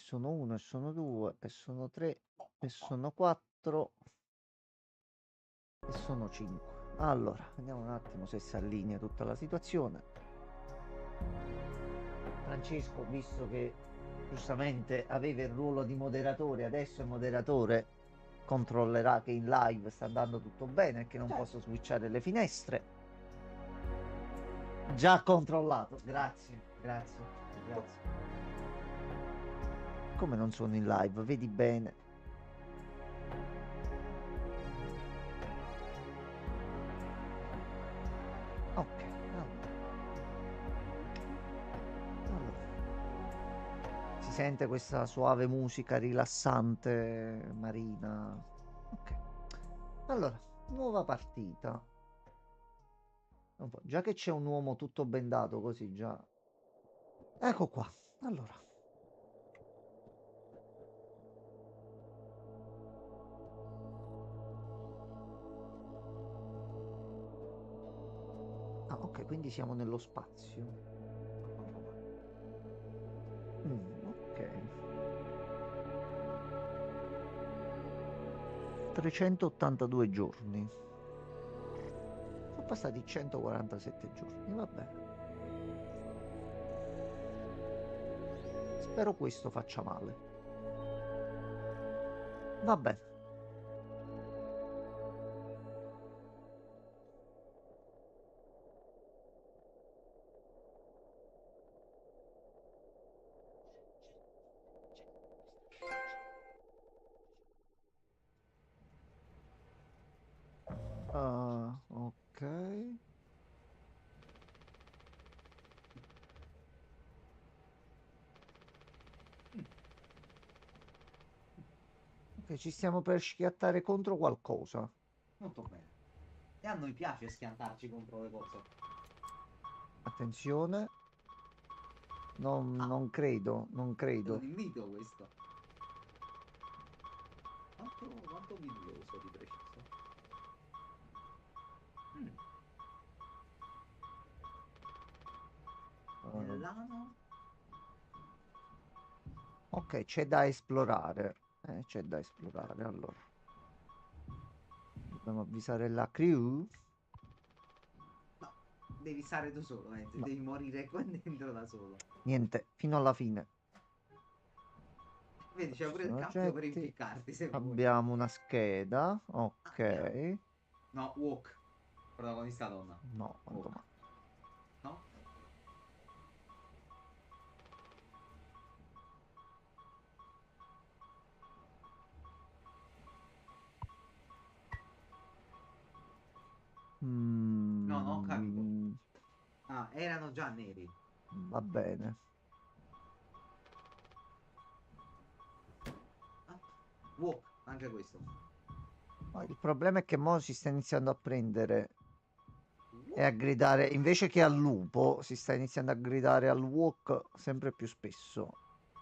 sono 1, e sono 2, e sono 3, e sono 4, e sono 5. Allora, vediamo un attimo se si allinea tutta la situazione. Francesco, visto che giustamente aveva il ruolo di moderatore, adesso è moderatore, controllerà che in live sta andando tutto bene e che non posso switchare le finestre. Già controllato, grazie, grazie, grazie. Come non sono in live, vedi bene. Ok, allora. Si sente questa suave musica rilassante, marina. Ok. Allora, nuova partita. Già che c'è un uomo tutto bendato così, già. Ecco qua. Allora. Ah, ok, quindi siamo nello spazio. Ok. 382 giorni. Sono passati 147 giorni, va bene. Spero questo faccia male. Va bene. Ok. Ok, ci stiamo per schiattare contro qualcosa. Molto bene. E a noi piace schiantarci contro le cose. Attenzione. Non, Ah, non credo, non è un credo. invito questo. Quanto vidrioso di preciso. Mm. Uh, Nell'ano? ok, c'è da esplorare. C'è da esplorare. Allora, dobbiamo avvisare la crew. No, devi stare tu solo, No, devi morire qua dentro da solo. niente, fino alla fine. Vedi, c'è Ci pure il sono cappio per oggetti. impiccarti se vuoi. Abbiamo una scheda. Andiamo. Ok. No, walk. Protagonista donna. No, quanto Walk. mai. No? No, non ho capito. Mm, Ah, erano già neri. va bene. Ah, walk, anche questo. Ma il problema è che mo si sta iniziando a prendere e a Walk. gridare, invece che al lupo, si sta iniziando a gridare al walk sempre più spesso.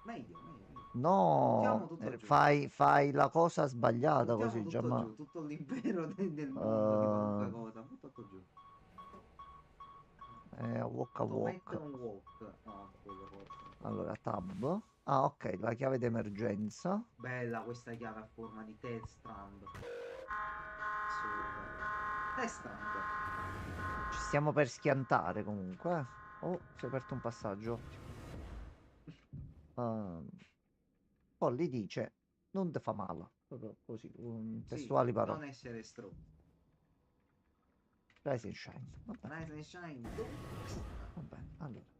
Meglio, meglio, meglio. Buttiamo No, tutto giù. fai la cosa sbagliata Buttiamo così, già tutto ma... giù, tutto l'impero del mondo di eh, qualunque cosa. Butta tutto giù. walk a walk. Automation walk. No, quello forse. Allora, tab. Ah, ok, la chiave d'emergenza. Bella questa chiave a forma di Ted Strand. Assurda. Ted Strand. Ci stiamo per schiantare comunque. Oh, si è aperto un passaggio, ottimo. Ehm, Polly dice, non ti fa male. Proprio così, Sì, testuali non parole. essere stro. Rise and shine. Vabbè, Rise and shine. vabbè, allora.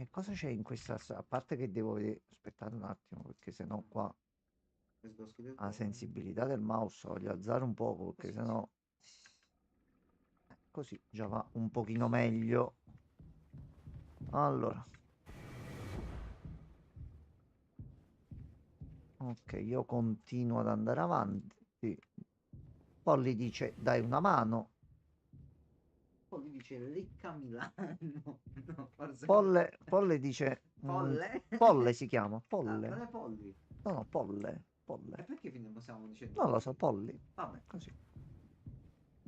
Cosa c'è in questa... A parte che devo vedere... Aspettate un attimo, perché sennò qua Questo la scheletro. sensibilità del mouse voglio alzare un poco, perché Così, sì. sennò così già va un pochino meglio. Allora, ok, io continuo ad andare avanti. Polly dice, dai una mano. Poi gli dice lecca Milano. No, forse no. Polle dice, Polle? Polle si chiama, Ah, non Polle. è polli. No, no, Polle, E Polle. perché finiamo stiamo dicendo Non lo so, così? Polly. Vabbè. Così.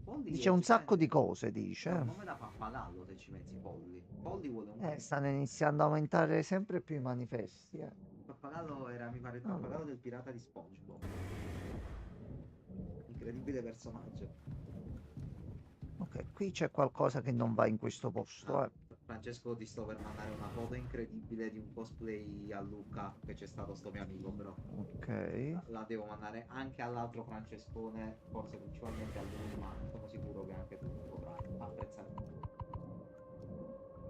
Polli Dice un sacco di effettivamente cose, è un dice. nome da pappagallo se ci pensi Polli. Polli vuole un pollo. Stanno iniziando a aumentare sempre più i manifesti, eh. Il pappagallo era, mi pare, il pappagallo Allora, del pirata di SpongeBob. Incredibile personaggio. ok, qui c'è qualcosa che non va in questo Ah, posto, eh. Francesco, ti sto per mandare una foto incredibile di un cosplay a Lucca che c'è stato sto mio amico, però Ok. la devo mandare anche all'altro Francescone, forse principalmente a lui, ma sono sicuro che anche tu potrai apprezzare.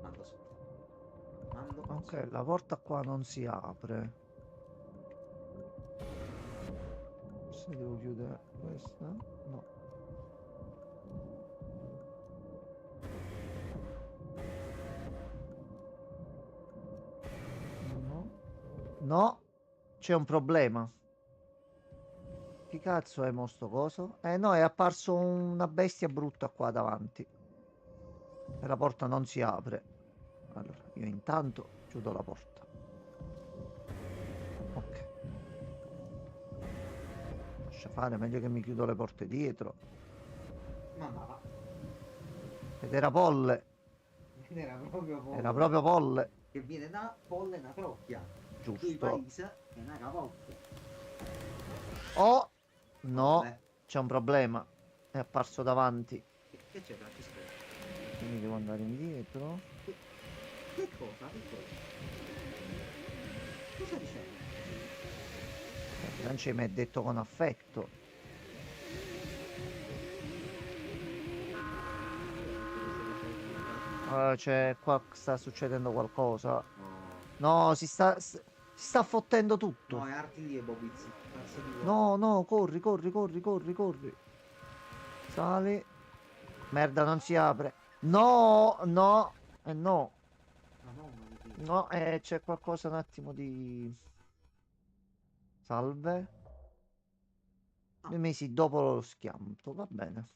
Mando subito. Mando Ok, subito. la porta qua non si apre. Se devo chiudere questa? No. No. No. C'è un problema. Chi cazzo è mo sto coso? No, è apparso una bestia brutta qua davanti. E la porta non si apre. Allora, io intanto chiudo la porta. Ok. Lascia fare, meglio che mi chiudo le porte dietro. Ma andava. Ed era Polle. Era proprio Era Polle. proprio Polle. Che viene da Polle una trocchia. Sui Giusto. paesi e una cavocchia. Oh! No, Polle. c'è un problema. È apparso davanti. Che c'è Francesco? Quindi devo andare indietro. Che, che cosa? Che cosa? Cosa dicevi? Bianci mi ha detto con affetto. Io ho detto queste cose ai tuoi, C'è qua sta succedendo qualcosa. No. No, si sta fottendo No, tutto. è Artilie Bobiz. Cazzo di uomo. No, no, corri, corri, corri, corri, corri. Sali. Merda, non si apre. No, no, no, Madonna di Dio. no, c'è qualcosa un attimo di... Salve. Ah, 2 mesi dopo lo schianto, va bene.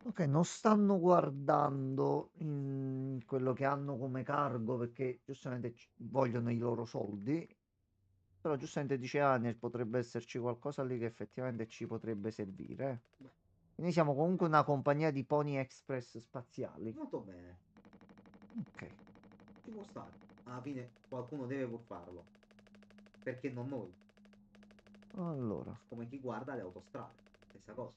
Ok, non stanno guardando quello che hanno come cargo perché giustamente vogliono i loro soldi. Però giustamente dice Aniel potrebbe esserci qualcosa lì che effettivamente ci potrebbe servire. beh, Quindi siamo comunque una compagnia di Pony Express spaziali. molto bene. Ok, Ci può stare. Alla fine qualcuno deve pur farlo. Perché non noi? allora. Come chi guarda le autostrade. Stessa cosa.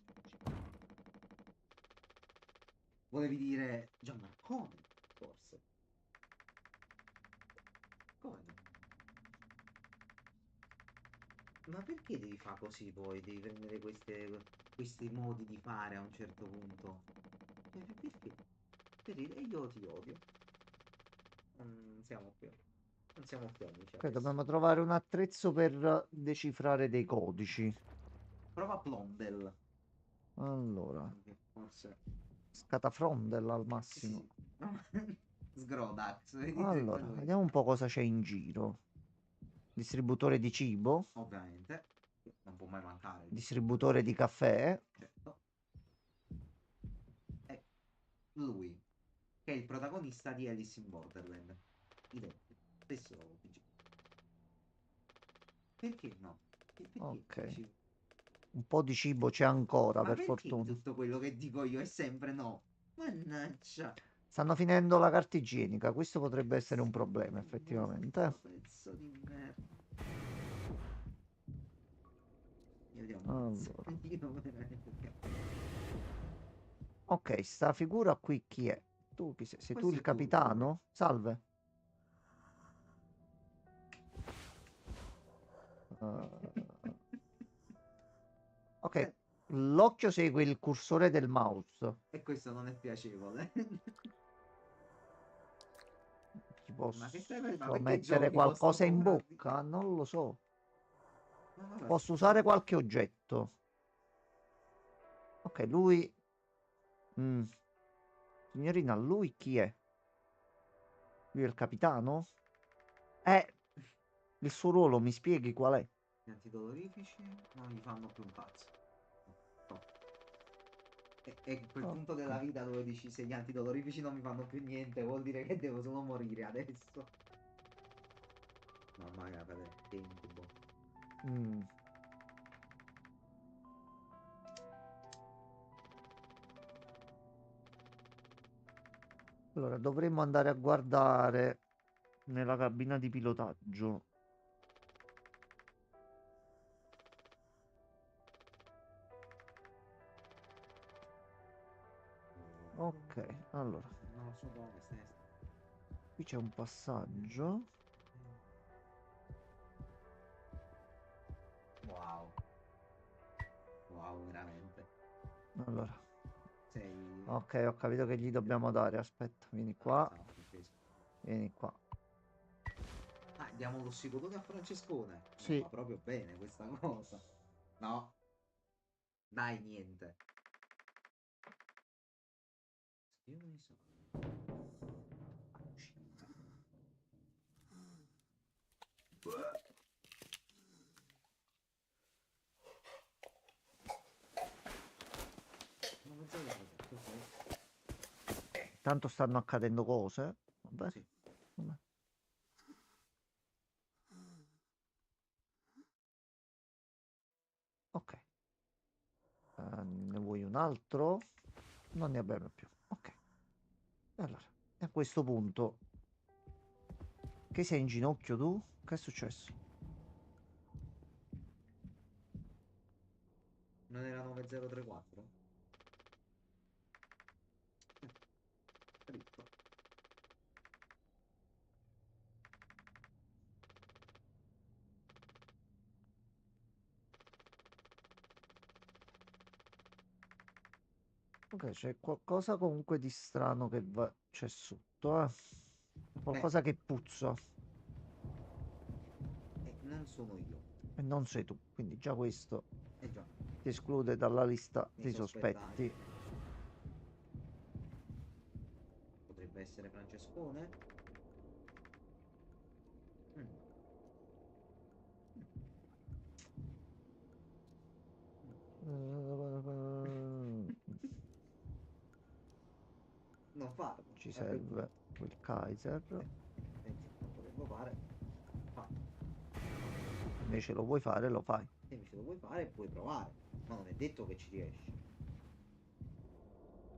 Volevi dire Gian Marcone, forse. Come no? Ma perché devi fare così poi? Devi prendere questi modi di fare a un certo punto? Perché? E io ti odio. Non siamo più. Non siamo più amici Ok, adesso. dobbiamo trovare un attrezzo per decifrare dei codici. Prova Plondel. Allora, Che forse. scatafrondel al Sì, sì, massimo. sì. Sgrodax, vedi se Allora, quello è. vediamo un po' cosa c'è in giro. Distributore di cibo, Ovviamente. Non può mai mancare il distributore distributore. di caffè. Certo. È lui, che è il protagonista di Alice in Borderland. Identico. Stesso PG. Perché no? Perché Ok, dici? un po' di cibo c'è ancora, Ma per perché di fortuna. tutto quello che dico io è sempre no? Mannaggia. Stanno finendo la carta igienica, questo potrebbe essere un problema, Schifezza, effettivamente. pezzo di merda. Io ti ammazzo. Allora, Io veramente. ok, sta figura qui chi è? Tu chi sei? Sei tu Questo il è Turtur. capitano? Salve. Uh, ok, Se- l'occhio segue il cursore del mouse. E questo non è piacevole. Ti Ma che stai per... Ma posso perché mettere giochi con sto qualcosa in comandi? bocca? Non lo so. Ma vabbè, Posso usare fammi- qualche oggetto. Ok, lui... Mm, signorina, lui chi è? Lui è il capitano? Il suo ruolo, mi spieghi qual è? Gli antidolorifici non gli fanno più un cazzo. No. E quel punto della Ok. vita dove dici se gli antidolorifici non mi fanno più niente, vuol dire che devo solo morire adesso. Mamma mia, frate, che incubo. Mm. Allora, dovremmo andare a guardare nella cabina di pilotaggio. Ok, allora, Non lo so dove stai. qui c'è un passaggio. Wow, wow, veramente. Allora, Sei... ok, ho capito che gli dobbiamo dare. Aspetta, vieni qua, Esatto, sì. vieni qua. Ah, diamo lo psicodone a Francescone. Non Sì, va proprio bene questa cosa. No, dai, niente. Io non so. Uscita. Non pensavo di progetto, ok? tanto stanno accadendo cose. Vabbè, Sì. vabbè. Ok. Ne vuoi un altro? Non ne abbiamo più. Ok. E allora, a questo punto, che sei in ginocchio tu? Che è successo? Non era 9034? Dritto. Ok, c'è qualcosa comunque di strano che c'è sotto, eh. Beh, Qualcosa che puzza non sono io. e non sei tu. Quindi già questo Eh già, ti esclude dalla lista mi dei sospettavi. sospetti. Potrebbe essere Francescone? Mm, mm, Non farlo. Ci Perché? serve quel Kaiser. Senti, non poterlo fare. Fa. Invece lo vuoi fare, lo fai. Se invece lo vuoi fare, puoi provare. Ma non è detto che ci riesci.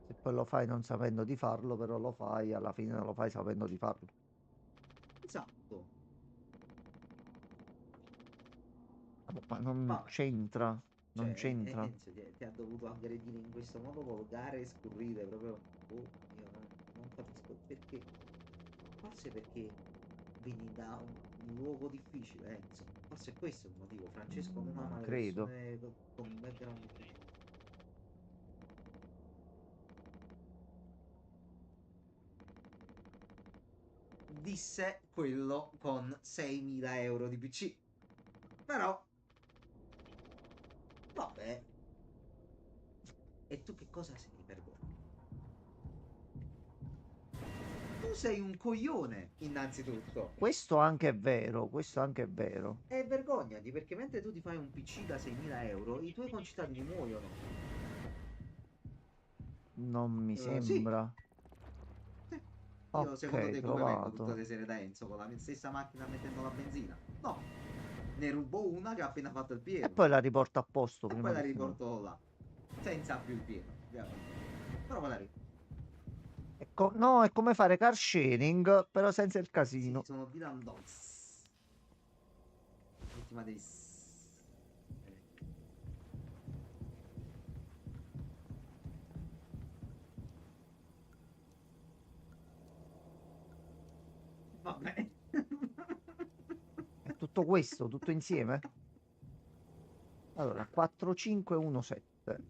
Se poi lo fai non sapendo di farlo, però lo fai, alla fine non lo fai sapendo di farlo. Esatto. Ma non Vabbè. c'entra, non Cioè, c'entra. Enzo ti ha dovuto aggredire in questo modo volgare e scurrile, proprio... Oh, io non capisco perché. Forse perché vieni da un luogo difficile, Enzo. Forse questo è il motivo. Francesco non Ma ama le credo. persone con un background difficile. Disse quello con 6.000 euro di PC. Però, vabbè. E tu che cosa sei per voi? Tu sei un coglione, innanzitutto. Questo anche è vero, questo anche è vero. E vergognati perché mentre tu ti fai un PC da 6.000 euro, i tuoi concittadini muoiono. Non mi Sì, sembra. sì. Io secondo Ok, te come vengo tutte trovato. le sere da Enzo con la mia stessa macchina mettendo la benzina? No, ne rubo una che ha appena fatto il E pieno poi la riporto a posto e prima poi la che finisca. riporto là, senza più il pieno, ovviamente. Però me la riporto. No, è come fare car sharing, però senza il Sì, casino. sono Dylan Dogs. Vittima dei... Vabbè. È tutto questo, tutto insieme? Allora, 4517.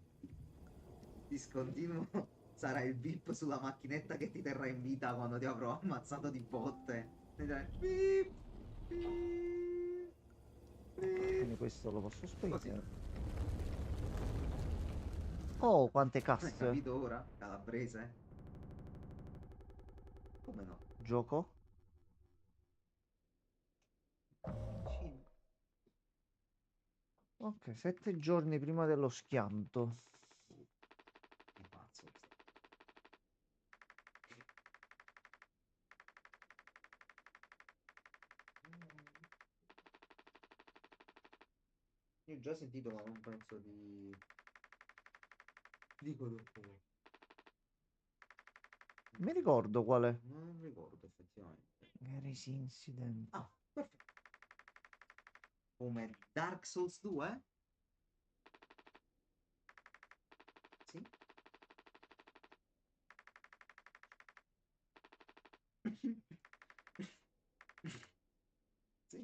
Discontinuo sarà il VIP sulla macchinetta che ti terrà in vita quando ti avrò ammazzato di botte. E dirai, "Beep, beep, Ok, beep". quindi questo lo posso Così. spegnere. Oh, quante Hai casse. capito ora? Calabrese? Come no? Gioco. Vicino. Ok, 7 giorni prima dello schianto. ho già sentito, ma non penso di... Dico dopo. Mi ricordo qual è. Non ricordo effettivamente. Garry's Incident. Ah, perfetto. Come Dark Souls 2? Sì. Sì.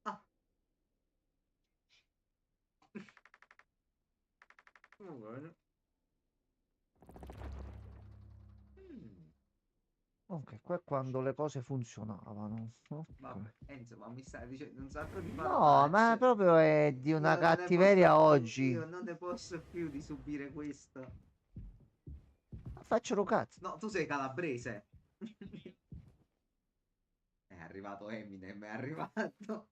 Ah. Va bene. Mm. Ok, qua è quando le cose funzionavano. Vabbè, Ok. Enzo, ma mi stai dicendo un sacco di No, ma parolacce. proprio è di una Io non ne posso cattiveria più, oggi. io non ne posso più di subire questo. Faccio cazzo. No, tu sei calabrese. È arrivato Eminem, è arrivato.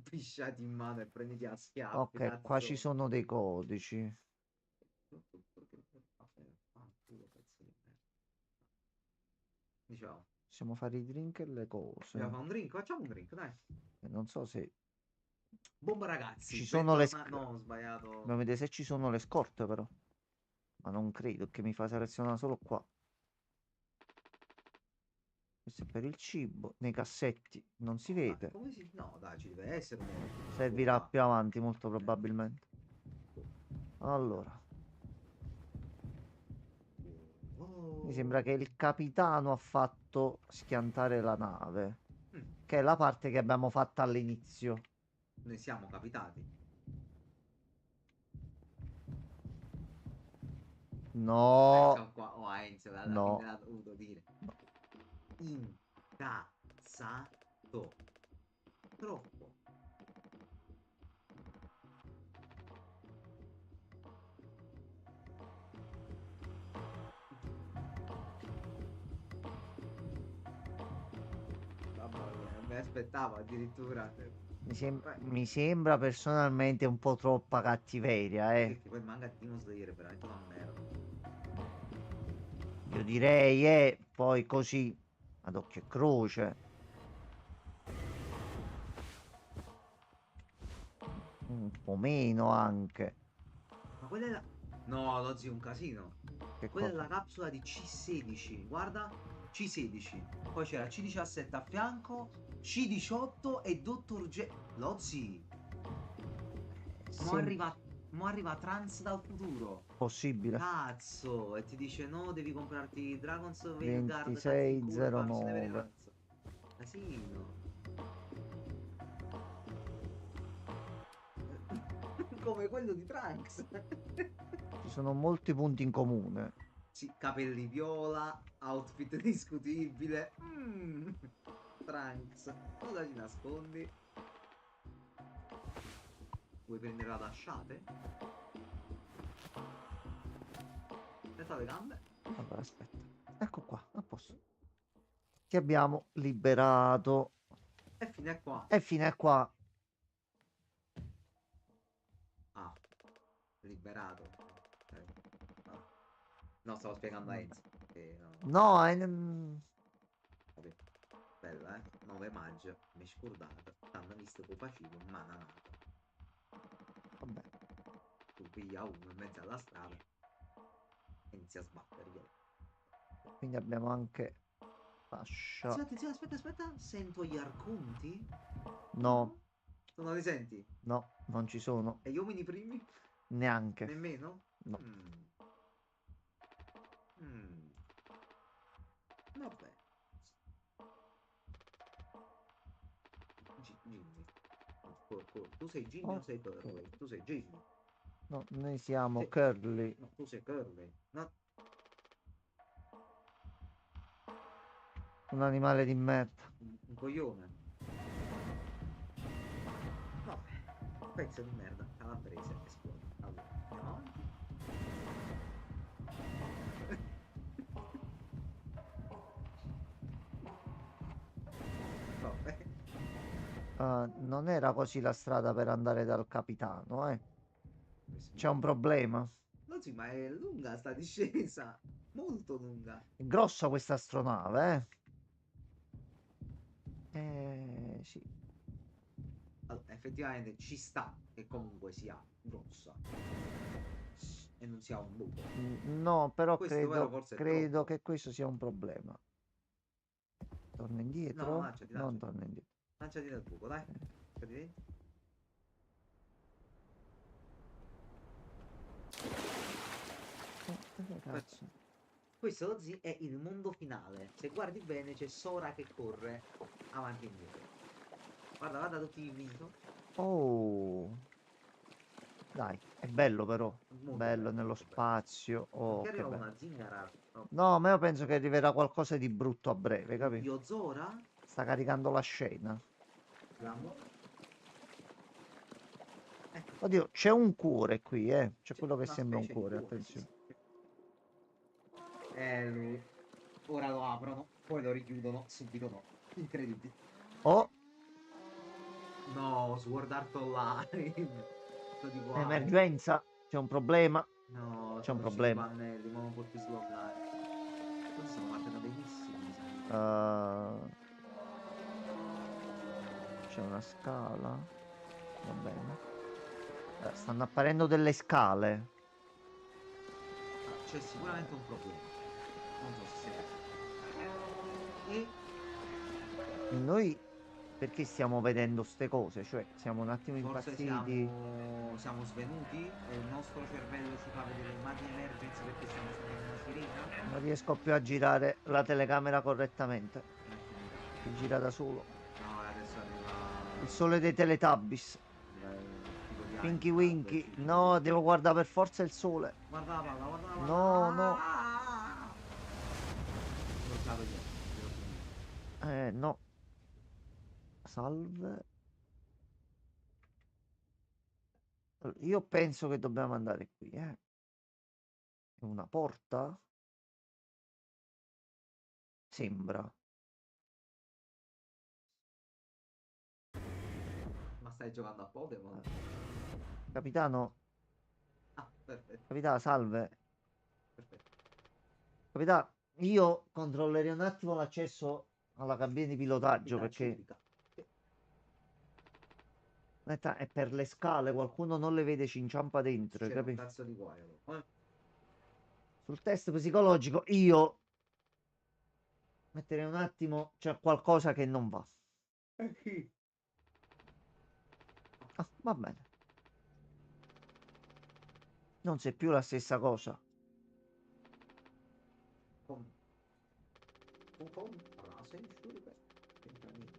Pisciati in mano e prenditi a schiaffi, Ok, qua ci cazzo. sono dei codici. Diciamo, Possiamo fare i drink e le cose. dobbiamo fare un drink? Facciamo un drink, dai. E non so se Bomba ragazzi, ci sono le bentornati. scorte. No, ho sbagliato. Dobbiamo vedere se ci sono le scorte però. Ma non credo che mi fa selezionare solo qua. Questo è per il cibo. Nei cassetti non si No, dai, vede. come si... No, dai, ci deve essere una Servirà bomba. più avanti, molto probabilmente. Boh. Allora, mi sembra Oh. che il capitano ha fatto schiantare la nave. Mm, Che è la parte che abbiamo fatto all'inizio. ne siamo capitati. No, Ecco qua. Oh, Enzo, alla fine no, l'ha dovuto dire. no. Incazzato. Troppo. Mamma mia, non mi aspettavo addirittura. Mi sembra personalmente un po' troppa cattiveria, Sì, eh. perché poi il manga di Demon Slayer è veramente una merda. Io direi, poi così, ad occhio e croce, un po' meno anche. Ma quella è la... No, lo zio, un casino. Che Quella è cosa? la capsula di C16. Guarda, C16. Poi c'era C17 a fianco, C18 e Dottor G. Lo zio. Mo Sem- arriva, mo arriva Trunks dal futuro. possibile. Cazzo. E ti dice no, devi comprarti Dragon's Veilguard, cazzo in culo e fa la missione per 2609. Trunks. Casino. Come quello di Trunks. Ci sono molti punti in comune. Sì, capelli viola, outfit discutibile. Trunks, cosa ci nascondi? Vuoi prendere la dasciate? Aspetta le gambe. Allora, aspetta. Ecco qua, a posto. Ti abbiamo liberato. E fine qua. E fino a qua. Ah, liberato. No. No, stavo spiegando a Vabbè. Enzo. No. No, Vabbè. Bella, 9 maggio. Mi è scordato. T'hanno visto che facevo, ma nanato. vabbè. Tu piglia uno in mezzo alla strada e inizi a sbatterglielo. Quindi abbiamo anche fascia. Attenzione, attenzione, aspetta, aspetta. Sento gli arconti? No, No? Tu non li senti? no, non ci sono. E gli uomini primi? Neanche. Nemmeno? No. Mm. Vabbè. Ginny. No, tu sei Ginny o sei Ok. Curly? Tu sei Ginny. No, noi siamo Sì. Curly. No, tu sei Curly. No. Un animale di merda. Un coglione. Vabbè. Pezzo di merda. Calabrese. Esplode. Allora, andiamo avanti. Vabbè. Non era così la strada per andare dal capitano, eh. Questo C'è un problema. no, sì, ma è lunga sta discesa. Molto lunga. È grossa questa astronave, eh. Sì. Allora, effettivamente ci sta che comunque sia grossa e non sia un buco. No, però Questo però credo, forse è credo troppo. che questo sia un problema. Torna No, indietro? lanciati, Non lanciati. torna indietro. Lanciati dal buco, dai. Cadi dentro. Che Perfetto. cazzo? Questo Ozzy è il mondo finale. Se guardi bene c'è Sora che corre avanti e indietro. Guarda, guarda tutti in viso. Oh, dai, è bello però. Molto Bello bello, nello molto bello. spazio. Non ti Oh, che arriva bello. una zingara. No. No, ma io penso che arriverà qualcosa di brutto a breve, capi? Oddio, Zora? Sta caricando la scena. Vediamo. Ecco, Oddio, c'è un cuore qui, eh. C'è c'è quello che una sembra un specie di cuore, cuore, sì, attenzione. sì. Lui. Ora lo aprono, poi lo richiudono, subito no. Incredibile. Oh, No, Sword Art Online. Sto di guai. emergenza. C'è un problema. No, C'è un sono usciti i problema. pannelli, ma non puoi più sloggare. Questi stanno partendo benissimo, mi sa. Uh, c'è una scala. Va bene. Stanno apparendo delle scale. Ah, c'è sicuramente un problema. Non so se sia così. E Noi perché stiamo vedendo ste cose? Cioè, siamo un attimo forse impazziti. siamo svenuti e il nostro cervello ci fa vedere immagini emergency perché stiamo suonando una sirena. Non riesco più a girare la telecamera correttamente. È finita. Si gira da solo. No, e adesso Il sole dei Teletubbies. arriva il tipo di Pinky Einstein e Winky. ci dice No, devo guardare per forza il sole. guarda la palla, guarda la palla. No, no. L'ho usato io, glielo finito. No. Salve. Allora, io penso che dobbiamo andare qui, eh. È una porta? Sembra. Ma stai giocando a Pokémon? Capitano, Ah, perfetto, capitano, salve. perfetto. Capitano, io controllerei un attimo l'accesso alla cabina di pilotaggio Capità, ci perché ubica. aspetta, è per le scale, qualcuno non le vede, ci inciampa dentro, Succede un capi? cazzo di guai. Allora. Sul test psicologico io metterei un attimo, c'è qualcosa che non va. Chi? Ah, va bene. Non sei più la stessa cosa. Con, con frase sciuri per c'entra niente.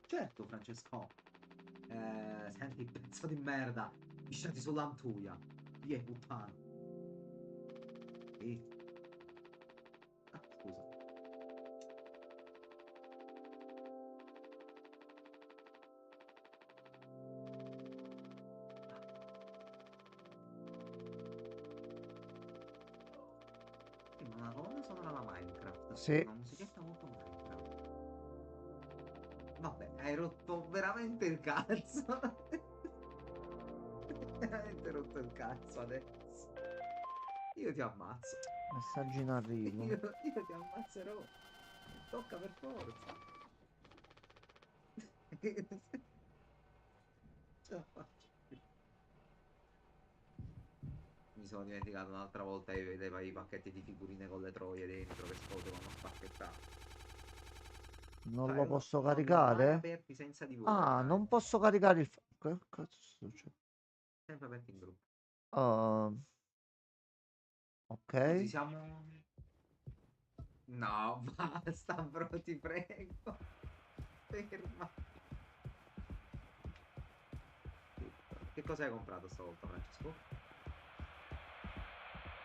Certo, Francesco. Senti, pezzo di merda. Pisciati sull'antuia. Vie, puttana. E... Ah, scusa. Ma una colonna sonora alla Minecraft. Sì. Una musichetta molto Minecraft. Vabbè, hai rotto veramente il cazzo. Veramente rotto il cazzo adesso. Io ti ammazzo. Messaggio in arrivo. Io ti ammazzerò. Tocca per forza. Ce la faccio. Mi sono dimenticato un'altra volta e vedevo i pacchetti di figurine con le troie dentro che si potevano spacchettare. Non Sai, lo uno posso non li ho mai caricare? aperti senza di voi, Ah, non veramente. posso caricare il... Che cazzo succede? Sempre aperti in gruppo. Ah, ok. Così siamo. No, basta, bro, ti prego. Ferma. Che cosa hai comprato stavolta, Francesco?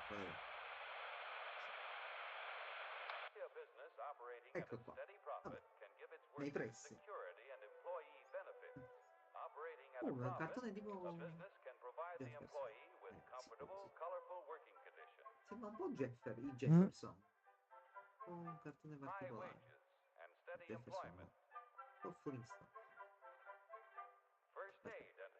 Cos'è? Ecco qua. Vabbè, nei pressi. Un cartone tipo Jefferson. Sì, proprio sì. Sembra un po' i Mm. Jefferson. Un cartone particolare. Jefferson no. Un po' funista. Aspetta.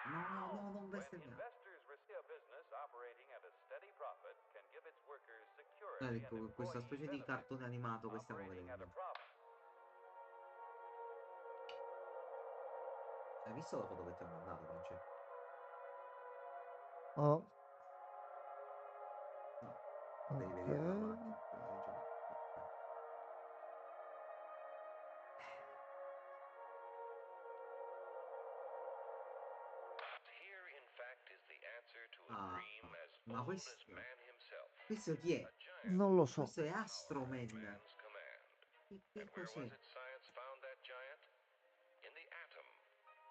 No, no, non When bestemmiare. investors receive a business operating at a steady profit can give its workers Guarda, security and ecco, questa employee specie di benefits. cartone animato che stiamo Operating at a vedendo. profit. Hai visto la foto che ti ho mandato, Francesco? Oh, No, devi ok. vedere la macchina. Ok. Here, in fact, is the answer to a Ah, dream as ma old questo... as man himself. Questo chi è? A giant Non lo so. Questo è power at Astroman. man's command. Che And where cos'è? was it science found that giant? In the atom,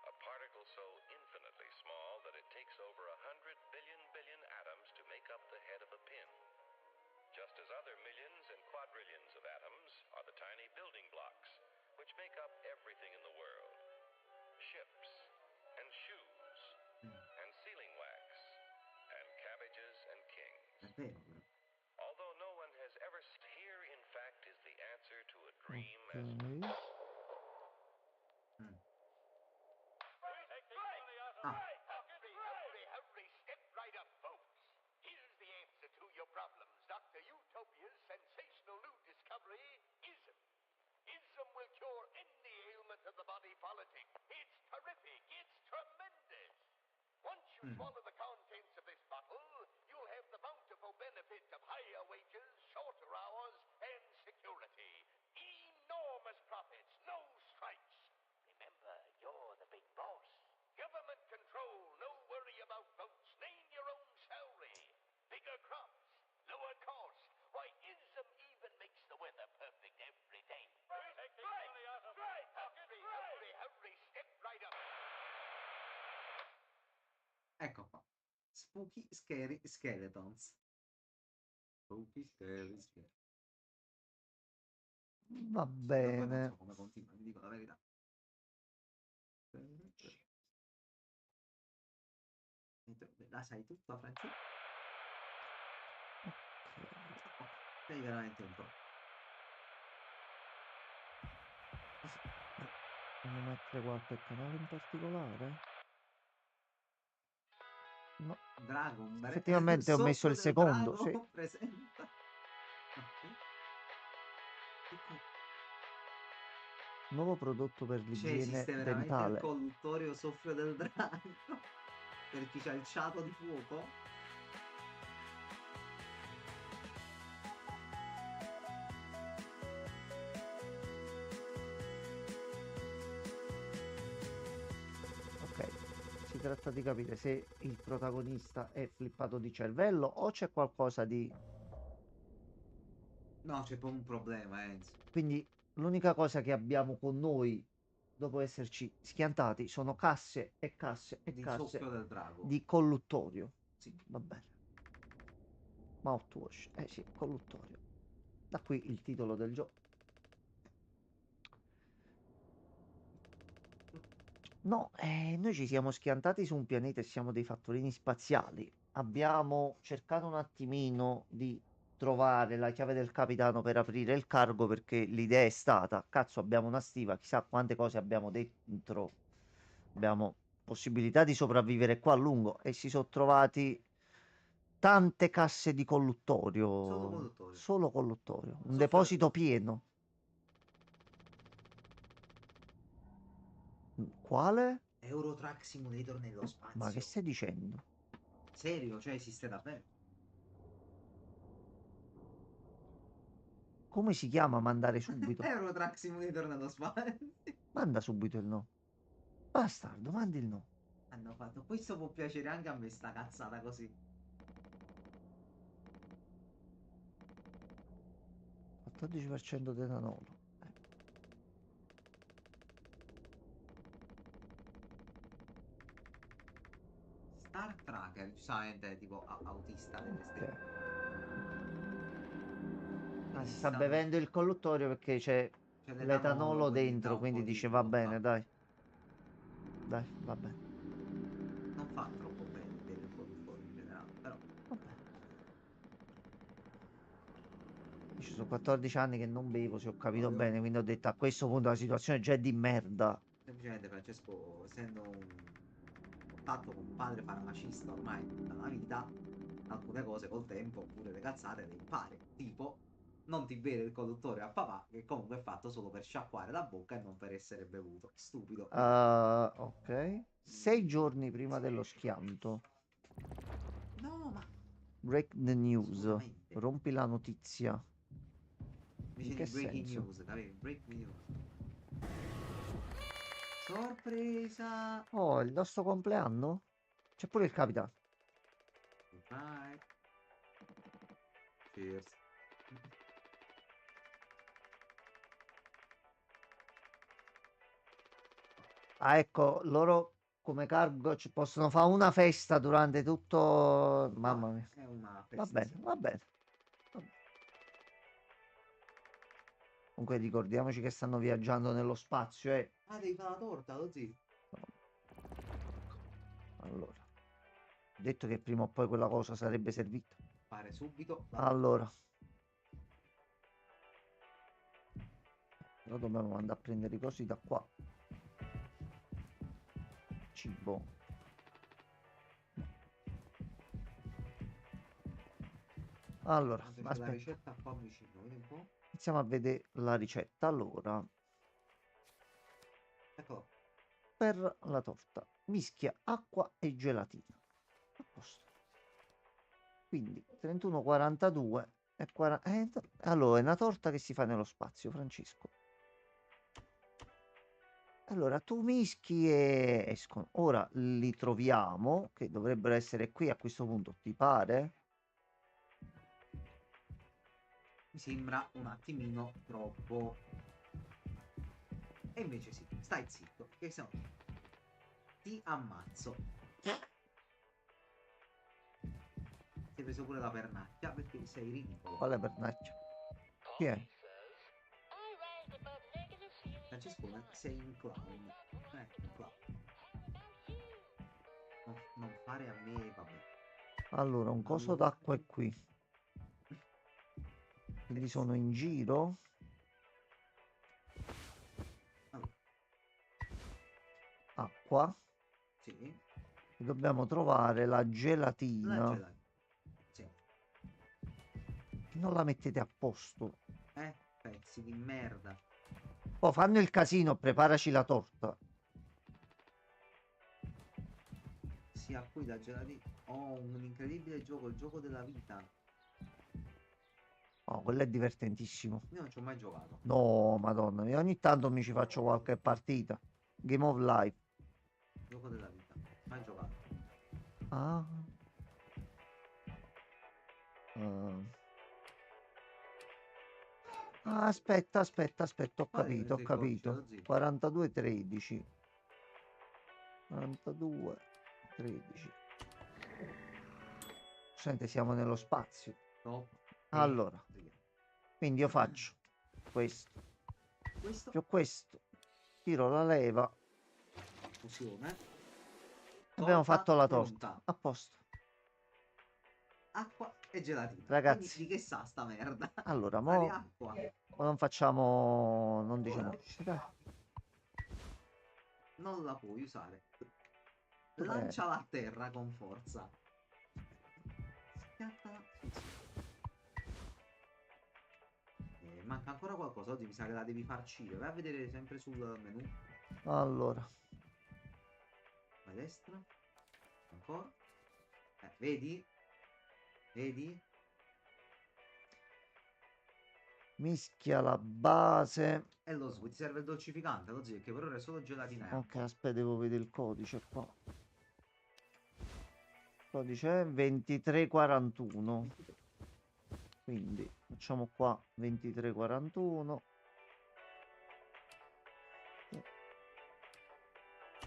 a particle so infinitely small that it takes over 100 billion atoms to make up the head of a pin. Just as other millions and quadrillions of atoms are the tiny building blocks which make up everything in the world. Ships and shoes and sealing wax and cabbages and kings. È vero, però. Although no one has ever here, in fact, is the answer to a dream as Ok. Ah, Hurry, step right up, folks. Here's the answer to your problems. Dr. Utopia's sensational new discovery, ISM. ISM will cure any ailment of the body politic. It's terrific. It's tremendous. Once you swallow the contents of this bottle, you'll have the bountiful benefit of higher wages, shorter hours, and security. Enormous profits, no strikes. Remember, you're the big boss. Government control, no worry about votes, name your own salary. Bigger crops, lower cost. Why, ISM even makes the weather perfect every day. Hurry, step right up. ecco qua. Spooky Scary Skeletons. Spooky Scary Skeletons. Va Poi non bene. so come continua, vi dico la verità. La sai tutta, Francesco? Ok. Sei veramente un pro. Devo mettere qualche canale in particolare? No. Dragon Breath. Effettivamente ho messo il Soffio del secondo, drago sì. presenta. Nuovo prodotto per Cioè, l'igiene esiste veramente il dentale. colluttorio soffio del drago per chi c'ha il ciato di fuoco. Ok, si tratta di capire se il protagonista è flippato di cervello o c'è qualcosa di... No, c'è poi un problema, Enzo. Quindi l'unica cosa che abbiamo con noi, dopo esserci schiantati, sono casse e casse e Di casse soffio del drago. di colluttorio. Sì. Va bene. Mouthwash. Eh sì, colluttorio. Da qui il titolo del gioco. No, noi ci siamo schiantati su un pianeta e siamo dei fattorini spaziali. Abbiamo cercato un attimino di trovare la chiave del capitano per aprire il cargo perché l'idea è stata, cazzo, abbiamo una stiva, chissà quante cose abbiamo dentro. Abbiamo possibilità di sopravvivere qua a lungo e si sono trovati tante casse di Solo colluttorio, conduttori. solo colluttorio, un Soffio del deposito drago. pieno. Quale? Eurotrack Simulator nello Ma che spazio. stai dicendo? Serio? Cioè, esiste davvero? Come si chiama mandare subito? Eurotrack Simulator nello spazio. Manda subito il no. Bastardo, mandi il no. Hanno fatto. Questo può piacere anche a me, sta cazzata così. 14% di etanolo. Star Tracker, giustamente tipo autista delle Ok. stelle. Ah, E si si sta stanno- bevendo il colluttorio perché c'è C'è l'etanolo, l'etanolo quindi dà dentro, un quindi po' di dice va bontà. bene, dai. Dai, va bene. Non fa troppo bene bere un po' di fuori in generale, però Va bene. Io ci sono 14 anni che non bevo, se ho no, capito io bene, quindi ho detto a questo punto la situazione già è di merda. semplicemente Francesco, essendo contatto con un padre farmacista ormai da una vita, alcune cose col tempo, pure le cazzate, le impari. Tipo, non ti bere il conduttore a papà, che comunque è fatto solo per sciacquare la bocca e non per essere bevuto. Stupido. Ok. 6 giorni prima dello schianto. No, ma Break the news. assolutamente. Rompi la notizia. In Invece che di breaking senso? news, capivi? Break news. Sorpresa! Oh, il nostro compleanno? C'è pure il capitano. Right. Cheers. Ah, ecco, loro come cargo ci possono fare una festa durante tutto. Mamma Vabbè, mia. è una Va festa, bene, sì. va bene. Va bene. Comunque ricordiamoci che stanno viaggiando nello spazio, eh. Ah, devi fare la torta, lo zio. Allora, ho detto che prima o poi quella cosa sarebbe servita. Fare subito la torta. Allora, però dobbiamo andare a prendere i cosi da qua. Cibo. Allora, Tanto c'è la aspetta, ricetta qua vicino, vedi un po'? iniziamo a vedere la ricetta. Allora, Eccolo. per la torta, mischia acqua e gelatina. A posto. Quindi 31,42 e 40. Allora, è una torta che si fa nello spazio, Francesco. Allora, tu mischi e escono. Ora li troviamo, che dovrebbero essere qui a questo punto, ti pare? Mi sembra un attimino troppo. E invece sì, stai zitto, che se no ti ammazzo. Ti hai preso pure la pernacchia perché sei ridicolo. Quale pernacchia? Chi è? Francesco, ma sei un clown. Un clown. Non fare a me, vabbè. Allora, un coso Allora. d'acqua è qui. Quindi sono in giro. Allora, Acqua. sì, E dobbiamo trovare la la gelatina. gelatina. Sì. Non la mettete a posto. Pezzi di merda. Oh, fanno il casino, preparaci la torta. Sia qui la gelatina. Oh, un incredibile gioco, il gioco della vita. Oh, quello è divertentissimo. Io non ci ho mai giocato. No, madonna mia, ogni tanto mi ci faccio qualche partita. Game of Life. Gioco della vita. Mai giocato. Ah. Ah. Ah, aspetta, ho Qual è capito, ho il codice, capito. lo zio? 4213. 4213. Senti, siamo nello spazio. Top. Allora, quindi io faccio questo, Questo. più questo, tiro la leva, Fusione. abbiamo Torta fatto la pronta. torta. A posto. Acqua e gelatina. Quindi Ragazzi, di che sa sta merda? allora, Sa di mo acqua. non facciamo, non diciamo Ora niente, dai. non la puoi usare. Dov'è? Lanciala a terra con forza. Schiattala sul sito. Manca ancora qualcosa. Oggi mi sa che la devi farcire. Vai a vedere sempre sul menu. Allora, A destra. Ancora. Vedi? Vedi? mischia la base. E lo ti serve il dolcificante, lo zio, che per ora è solo gelatina e Ok, acqua. aspetta, devo vedere il codice qua. Il codice è 2341. Quindi facciamo qua 2341.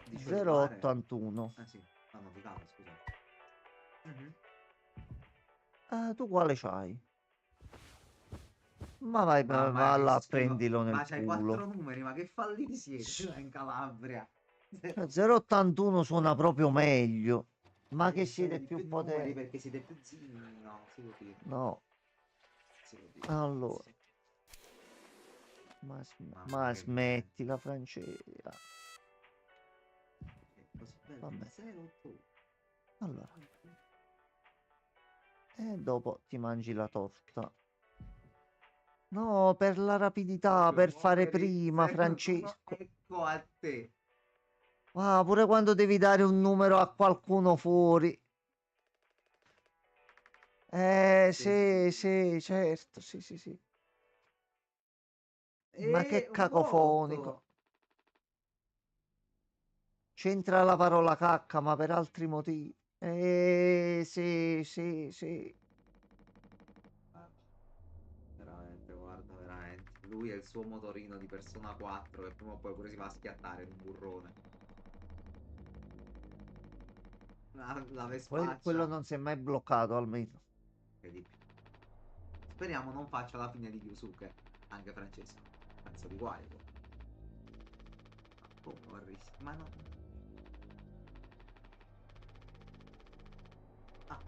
Di cellulare? 081. Sì, hanno notificato, scusa. Tu quale c'hai? Ma vai, Mamma va che là, schifo. prendilo nel Ma c'hai culo. 4 numeri, ma che falliti siete là in Calabria? 081 suona proprio meglio. Ma che siete Di più più numeri potenti? perché siete più zii. No, si può dire. No, Si può dire. allora. Sì. Ma Mamma che merda. smettila, Francesca. È così bello. Vabbè. Sei rotto. Allora. E dopo ti mangi la torta. No, per la rapidità, per fare prima, Francesco. Ecco a te. Ah, pure quando devi dare un numero a qualcuno fuori. Sì, sì, certo, sì, sì, sì. Ma che Un cacofonico. botto. C'entra la parola cacca, ma per altri motivi. Sì, sì, sì. Veramente, guarda, veramente. Lui è il suo motorino di Persona 4 che prima o poi pure si va a schiattare in un burrone. La Quello Vespaccia. non si è mai bloccato, almeno. Incredibile. Speriamo non faccia la fine di Yusuke. Anche Francesco. Penso di guai. Oh, Morris. Ma no. Ah.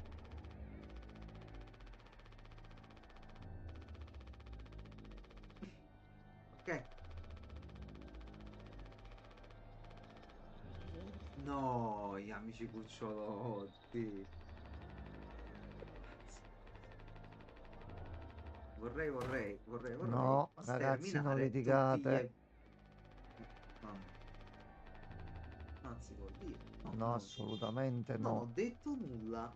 Ok. No, gli amici cucciolotti. Vorrei No, ragazzi, non sterminare tutti gli... litigate. No, no, non si può dire. No, No, assolutamente non ho no. detto nulla.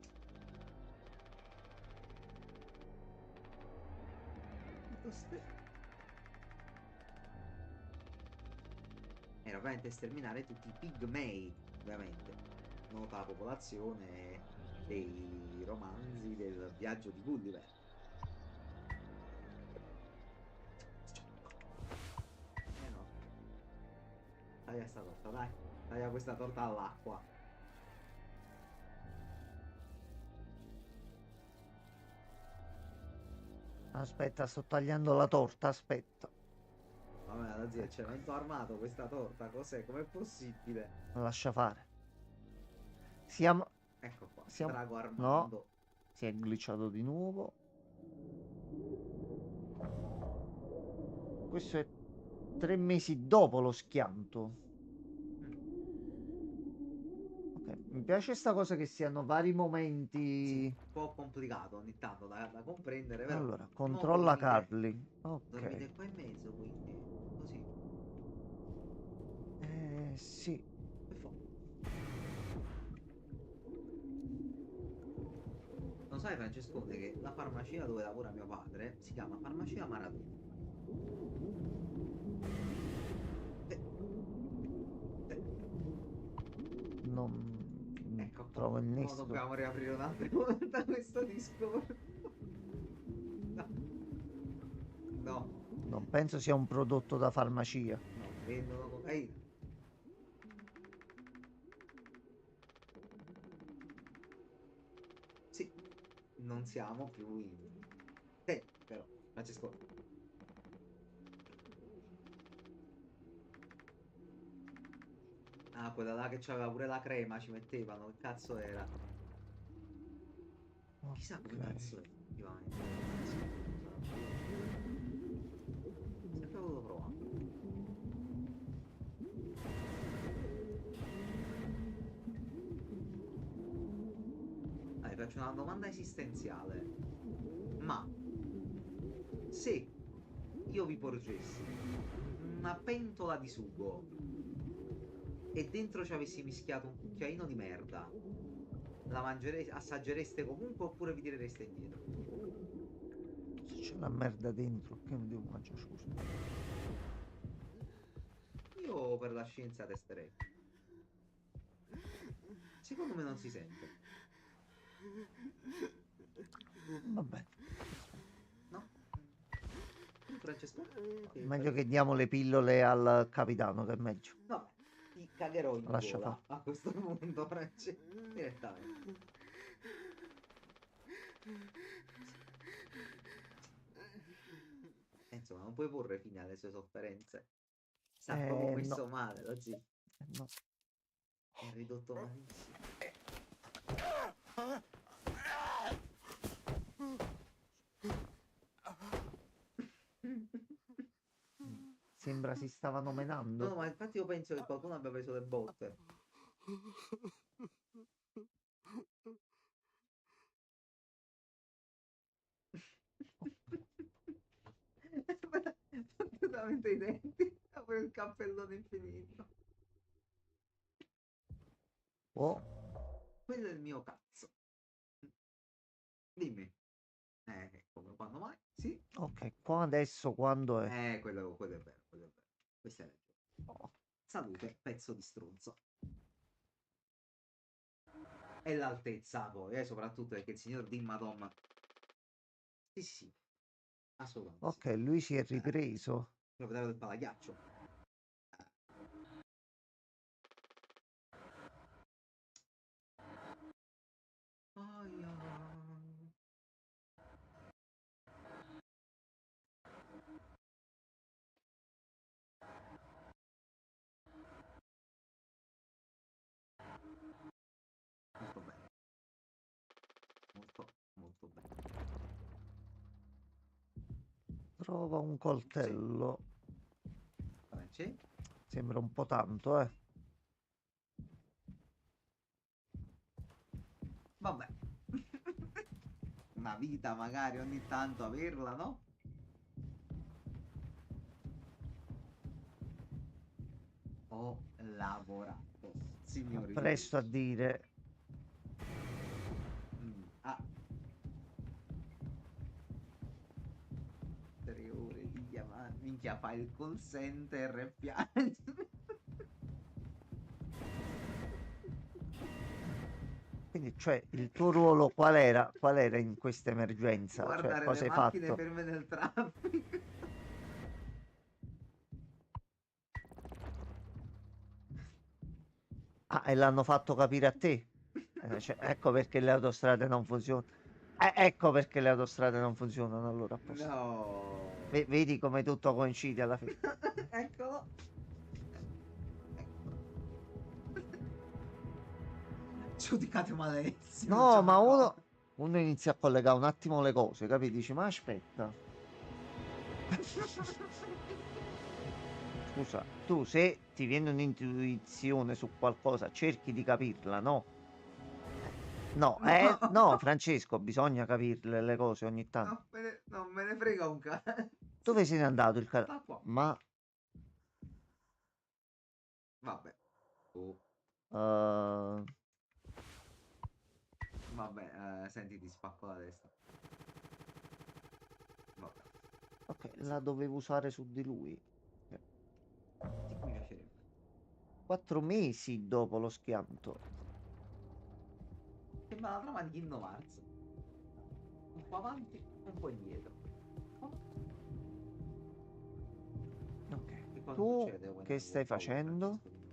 Era ovviamente sterminare tutti i pigmei, ovviamente. Nota la popolazione dei romanzi del viaggio di Gulliver. No. Taglia sta torta, dai. Taglia questa torta all'acqua. Aspetta, sto tagliando la torta, aspetta. Vabbè, la zia, cemento armato questa torta, cos'è? Com'è possibile? Lascia fare. Siamo... Ecco qua, Siamo... Drago No, Armando. si è glitchato di nuovo. Questo è 3 mesi dopo lo schianto. Ok, mi piace sta cosa che siano vari Sì, momenti. un po' complicato ogni tanto da comprendere, però. Allora, Mo controlla dormite, Carly. Ok. dormite qua in mezzo, quindi così. Sì. Che fa? Non sai, Francescone, che la farmacia dove lavora mio padre si chiama Farmacia Maradona. Eh, eh, Non ecco qua. trovo il Mo nesso. dobbiamo riaprire un'altra volta questo discorso. No, no, Non penso sia un prodotto da farmacia. no, vendono cocaina. Sì, non siamo più in... però, Francesco. Ah, quella là che c'aveva pure la crema, ci mettevano, che cazzo era? Chissà come Ok. cazzo è, effettivamente. Sempre voluto provare. Allora, faccio una domanda esistenziale. Ma se io vi porgessi una pentola di sugo e dentro ci avessi mischiato un cucchiaino di merda, la mangereste, assaggereste comunque oppure vi tirereste indietro? Se c'è la merda dentro, che non devo mangiare, scusa. Io per la scienza testerei. Secondo me non si sente. Va bene. No? Tu, Francesco? Meglio che diamo le pillole al capitano, che è meglio. Vabbè, ti cagherò in Lascia fare. gola a questo punto, Francesco. Direttamente. Insomma, non puoi porre fine alle sue sofferenze. Sta proprio No. messo male, lo zio. No. È ridotto malissimo. Sembra si stavano No, menando. ma infatti io penso che qualcuno abbia preso le botte. Completamente i denti. Apre il cappellone infinito. Oh, Quello è il mio cazzo. Dimmi. Come quando mai? Sì. ok, qua adesso quando è? Quello è vero, quello è vero. Questa è ragione. Oh, Salute, pezzo di stronzo. E l'altezza poi, soprattutto perché il signor Di Madonna. Sì, sì, assolutamente sì. ok, lui si è ripreso. Proprietario del palaghiaccio. Aia. Molto bene, molto, molto bene. Trova un Sì, coltello. Franci? Sembra un po' tanto, eh. Vabbè. Una vita magari ogni tanto averla, no? Ho lavorato, signori Presto a miei. dire. Ah, 3 ore di chiamata. Minchia, fa il call center e piange. Quindi, cioè, il tuo ruolo qual era? Qual era in questa emergenza? Cioè, Guardare le cosa hai macchine fatto? ferme nel traffico. Ah, e l'hanno fatto capire a te? Cioè, ecco perché le autostrade non funzionano. Ecco perché le autostrade non funzionano allora a posto. No. Vedi come tutto coincide alla fine. Eccolo. Eccolo. Giudicate malissimo, non c'è No, una ma cosa. uno inizia a collegare un attimo le cose, capi? Dici, ma aspetta. Scusa, tu se ti viene un'intuizione su qualcosa, cerchi di capirla, no? No, no, No. Francesco, bisogna capirle le cose ogni tanto. Non me ne frega un cazzo. Dove se n'è andato il Sta qua. Ma Vabbè. Oh, eh, vabbè, senti, ti spacco la testa. Vabbè. ok, la dovevo usare su di lui. Sì, mi piacerebbe. 4 mesi dopo lo schianto. Sembra la trama di Kingdom Hearts. Un po' avanti, un po' indietro. Oh, Ok. che cosa Tu succede che when stai walk forward, facendo? Francesco? Dimmi.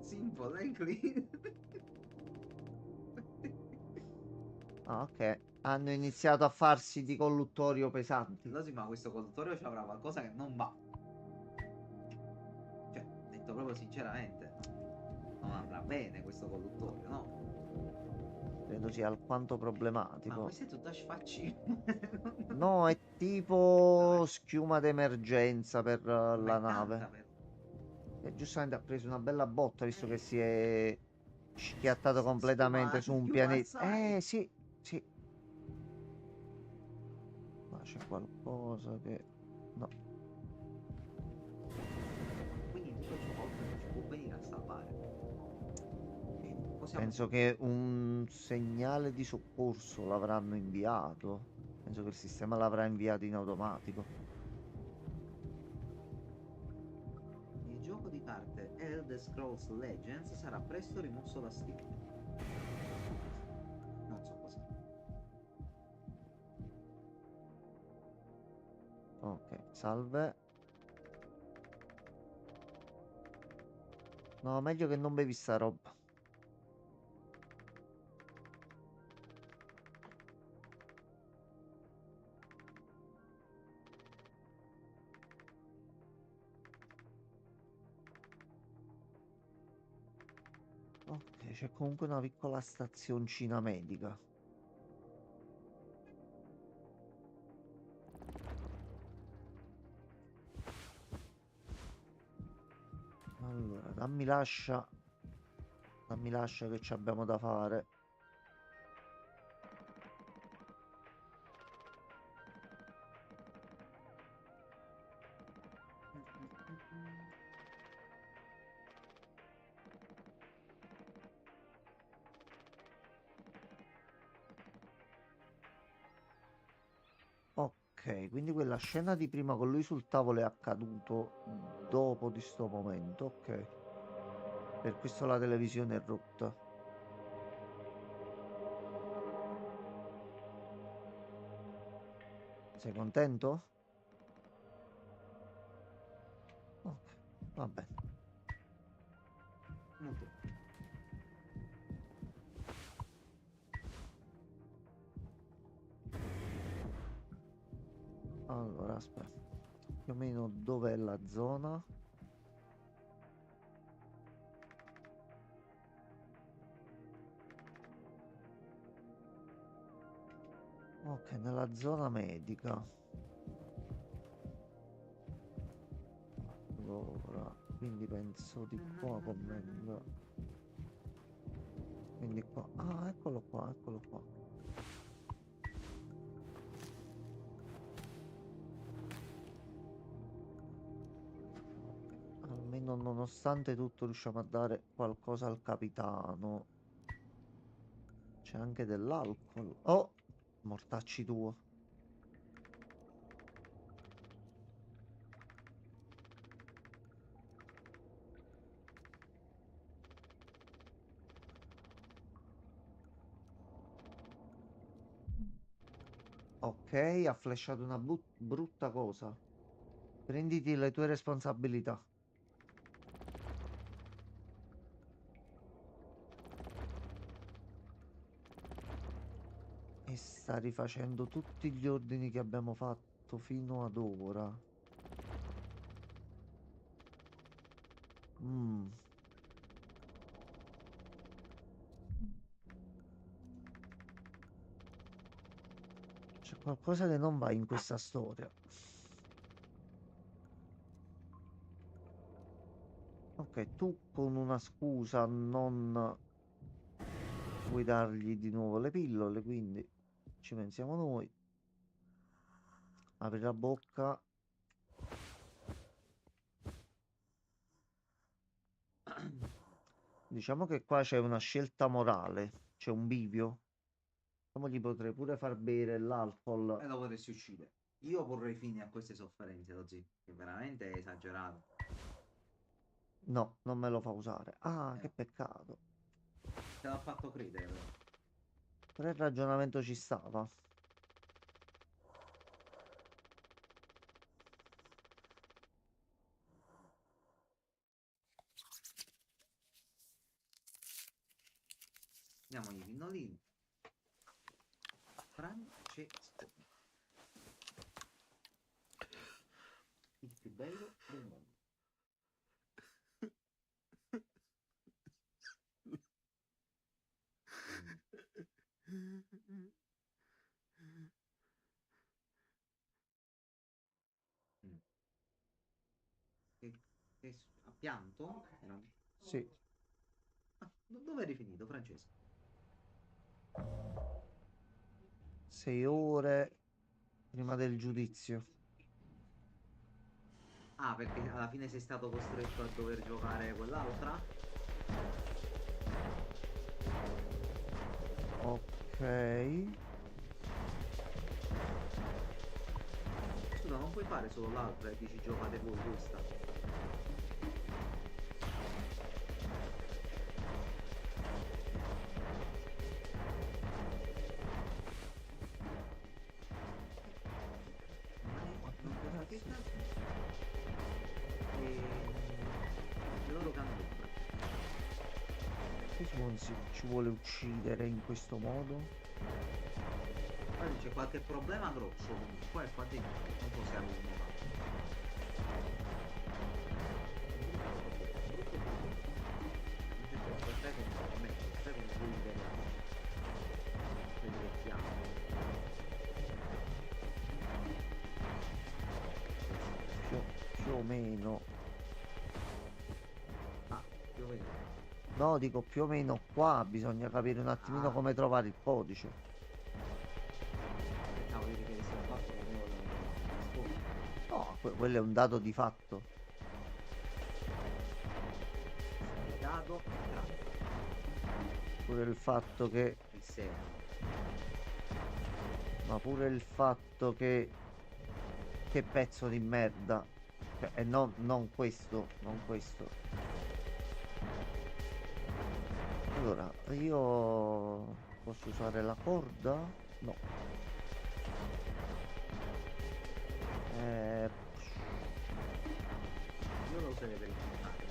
Simple and clean. Ah, ok. Hanno iniziato a farsi di colluttorio pesanti. Lo sì, ma questo conduttore ci avrà qualcosa che non va. Cioè, detto proprio sinceramente, non andrà bene questo colluttorio, no? Credo sia alquanto Ma problematico. questo è tutto sfacci. No, è tipo schiuma d'emergenza per Ma la è nave. tanta però. E giustamente ha preso una bella botta visto che si è schiattato completamente Schiuma, su un schiuma pianeta. assai. Sì, sì. Ma c'è qualcosa che... No, Quindi in tutto ciò qualcuno ci può venire a salvare. E possiamo penso subito. che un segnale di soccorso l'avranno inviato. Penso che il sistema l'avrà inviato in automatico. Il gioco di carte Elder Scrolls Legends sarà presto rimosso da Steam. Non so cosa. Ok, salve. No, meglio che non bevi sta roba. Ok, c'è comunque una piccola stazioncina medica. Allora, dammi lascia che ci abbiamo da fare. Ok, quindi quella scena di prima con lui sul tavolo è accaduto dopo di sto momento, ok. Per questo la televisione è rotta. Sei contento? Ok, va bene. Molto. Allora, aspetta. Più o meno dov'è la zona? Ok, nella zona medica. Allora, quindi penso di qua commenda. Quindi qua. Ah, eccolo qua, eccolo qua. Almeno nonostante tutto riusciamo a dare qualcosa al capitano. C'è anche dell'alcol. Oh, mortacci tuo. Ok, ha flashato una brutta cosa. Prenditi le tue responsabilità. E sta rifacendo tutti gli ordini che abbiamo fatto fino ad ora. Mm. C'è qualcosa che non va in questa storia. Ok, tu con una scusa non vuoi dargli di nuovo le pillole, quindi ci pensiamo noi. Apri la bocca. Diciamo che qua c'è una scelta morale, c'è un bivio. Come gli potrei pure far bere l'alcol. E lo potresti uccidere. Io porrei fine a queste sofferenze, così. Che veramente è esagerato. No, non me lo fa usare. Ah, che Eh, peccato. te l'ha fatto credere, però. Però il ragionamento ci stava. Andiamo ai pinnolini. Francesco. Il più bello del mondo. Mm. Ha pianto? Sì. Ah, dove eri finito, Francesco? 6 ore prima del giudizio. Ah, perché alla fine sei stato costretto a dover giocare quell'altra? Ok. Scusa, non puoi fare solo l'altra e dici giocate voi questa. Ma che cazzo? Loro cantano. Che ci vuole uccidere in questo modo? Guarda, c'è qualche problema grosso comunque, infatti non possiamo ignorare. Più o meno. No, dico più o meno qua, bisogna capire un attimino Ah. come trovare il codice. Pensavo di riferirsi al fatto che avevo la scuola. No, quello è un dato di fatto. Dato grande. Pure il fatto che... Il seno. Ma pure il fatto che... Che pezzo di merda. Cioè, e non questo, non questo. Allora, io... Posso usare la corda? No. Eh, Io lo userei per il contrario.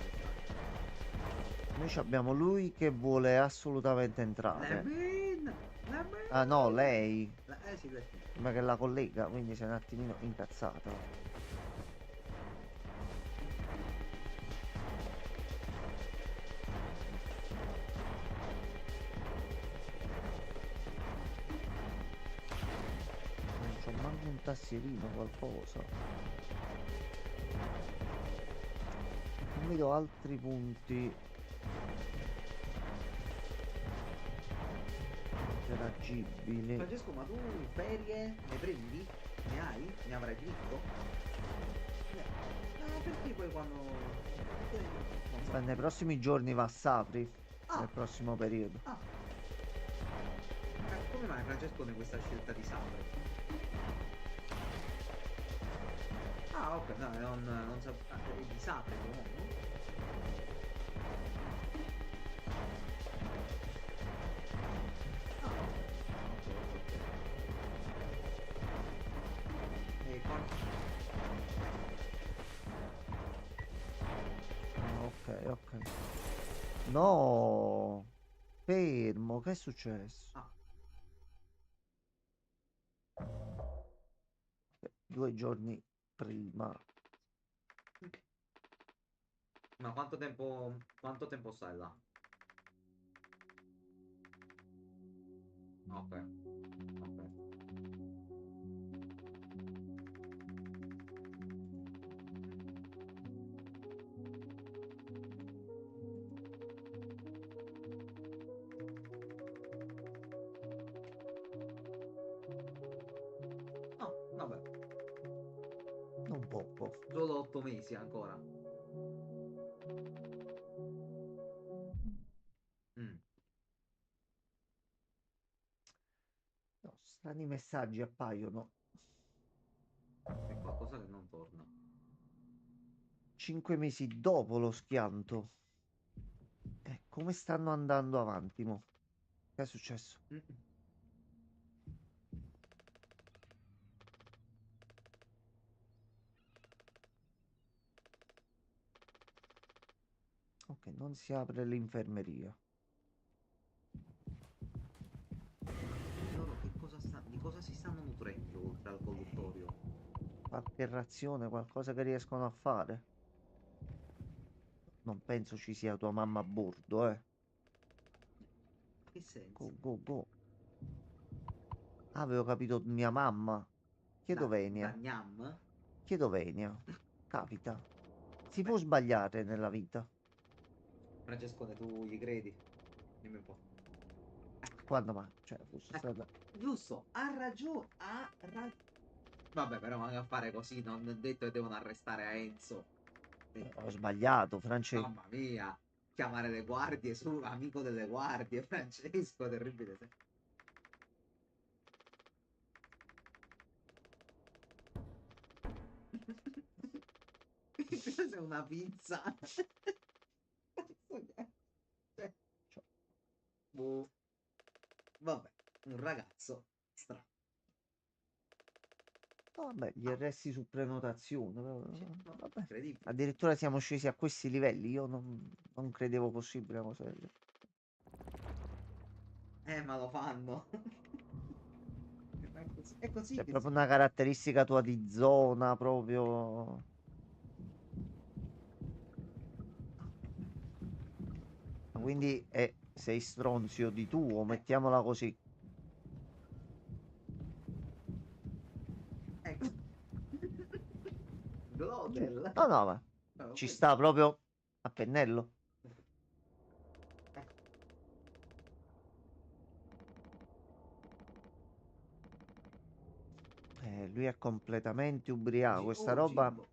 Noi abbiamo lui che vuole assolutamente entrare. Levin! Ah no, lei. Sì, lei. Ma che la collega, quindi sei un attimino incazzata. Non c'ho manco un tastierino, qualcosa. Non vedo altri punti interagibili. Francesco, ma tu ferie ne prendi? Ne hai? Ne avrai diritto? No, perché poi quando... non so. Nei prossimi giorni va a Sapri. Ah. Nel prossimo periodo. Ah. Come mai Francesco ne questa scelta di Sapri? Ah, ok, no, non so... è di Sapri comunque, no? Ah, ok. E Ok, ok. No, fermo, che è successo? Ah, 2 giorni prima. ma quanto tempo stai là? Ok, ok. No, vabbè, Non poco. solo 8 mesi ancora. Mm, No, strani messaggi appaiono. è qualcosa che non torna. 5 mesi dopo lo schianto. Come stanno andando avanti, mo? Che è successo? Mm. Ok, non si apre l'infermeria. Loro di cosa si stanno nutrendo oltre al colluttorio? Qualche razione, qualcosa che riescono a fare? Non penso ci sia tua mamma a bordo, eh. Che senso? Go, go, go. Ah, avevo capito mia mamma. Chiedo Da venia. gnam? Chiedo venia. Capita. Si Beh, può sbagliare nella vita. Francescone, tu gli credi? Dimmi un po'. Quando mai? Cioè, fosse Ecco, stata... giusto, ha ragione, ha ragione. Vabbè, però vanno a fare così, non è detto che devono arrestare a Enzo. Ho sbagliato, Francesco. Mamma mia, chiamare le guardie su, amico delle guardie, Francesco, terribile. Sei una pizza. Cioè, boh. Vabbè, un ragazzo strano. Vabbè, gli Ah, arresti su prenotazione. sì, no, Vabbè. incredibile. Addirittura siamo scesi a questi livelli. Io non credevo possibile una cosa del genere. Ma lo fanno. È così Cioè, che proprio si... una caratteristica tua di zona, proprio. Quindi sei stronzio di tuo, Ecco, mettiamola così. ecco. Giusto. Glodel. No, no, ma ci Questo. sta proprio a pennello. Lui è completamente ubriaco. Questa Oh, roba... Jimbo.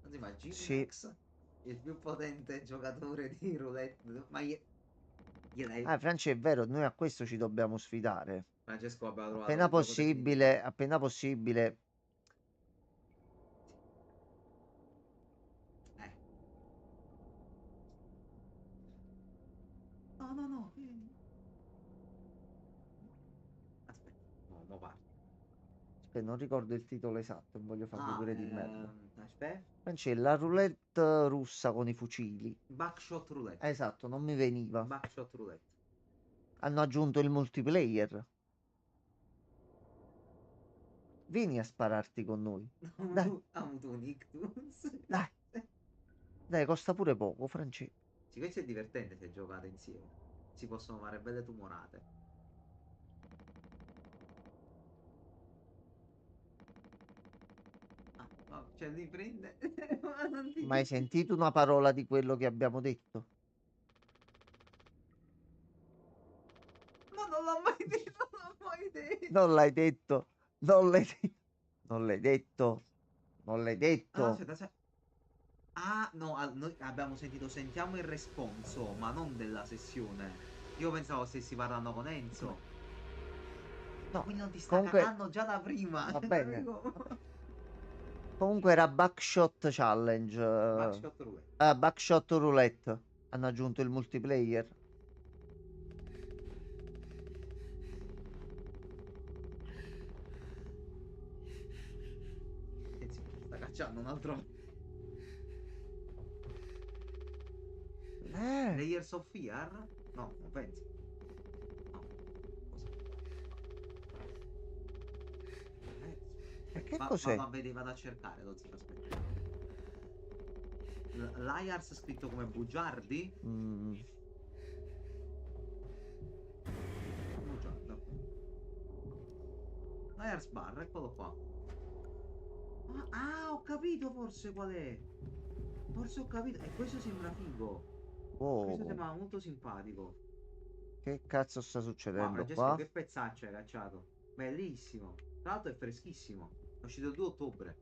Anzi, ma Sì. Gmax, il più potente giocatore di roulette. Ma gliel'hai... Ah, Franci, è vero, noi a questo ci dobbiamo sfidare. Francesco aveva trovato Appena il gioco definitivo. possibile, appena possibile. Eh. No, no, no. Aspetta, no, mo parte. Aspetta, non ricordo il titolo esatto, non voglio fare figure di merda. Aspetta. Franci, la roulette russa con i fucili. Backshot roulette. Esatto, non mi veniva. Backshot roulette. Hanno aggiunto il multiplayer. Vieni a spararti con noi. Dai, Ha avuto un ictus. dai, dai, costa pure poco, Franci. Sì, questo è divertente se giocate insieme. Si possono fare belle tumorate. Ah, no, cioè li prende. Ma non ti Ma hai dico. sentito una parola di quello che abbiamo detto? Ma non l'ho mai detto, non l'ho mai detto. Non l'hai detto, non l'hai detto, non l'hai detto, non l'hai Ah, no, detto. aspetta, aspetta. Ah, no, noi abbiamo sentito sentiamo il responso, ma non della sessione. Io pensavo stessi parlando con Enzo. No, Quindi non ti sta comunque cagando già da prima, va bene. amico. Comunque era Backshot Challenge. Backshot roulette. Backshot Roulette. Hanno aggiunto il multiplayer. Attenzione, sta cacciando un altro. Eh, Layers of Fear? No, non penso. No. Cosa? e che Vado cos'è? a vedere, vado a cercare, lo zio, aspetta. Liars scritto come bugiardi? Mm, Bugiardo, ok. Liars Bar, eccolo qua. Ho capito forse qual è. Forse ho capito. E questo sembra figo. Questo oh, sembra molto simpatico. che cazzo sta Wow, succedendo Francesco, qua? che pezzaccio hai cacciato. Bellissimo. Tra l'altro è freschissimo. È uscito il 2 ottobre.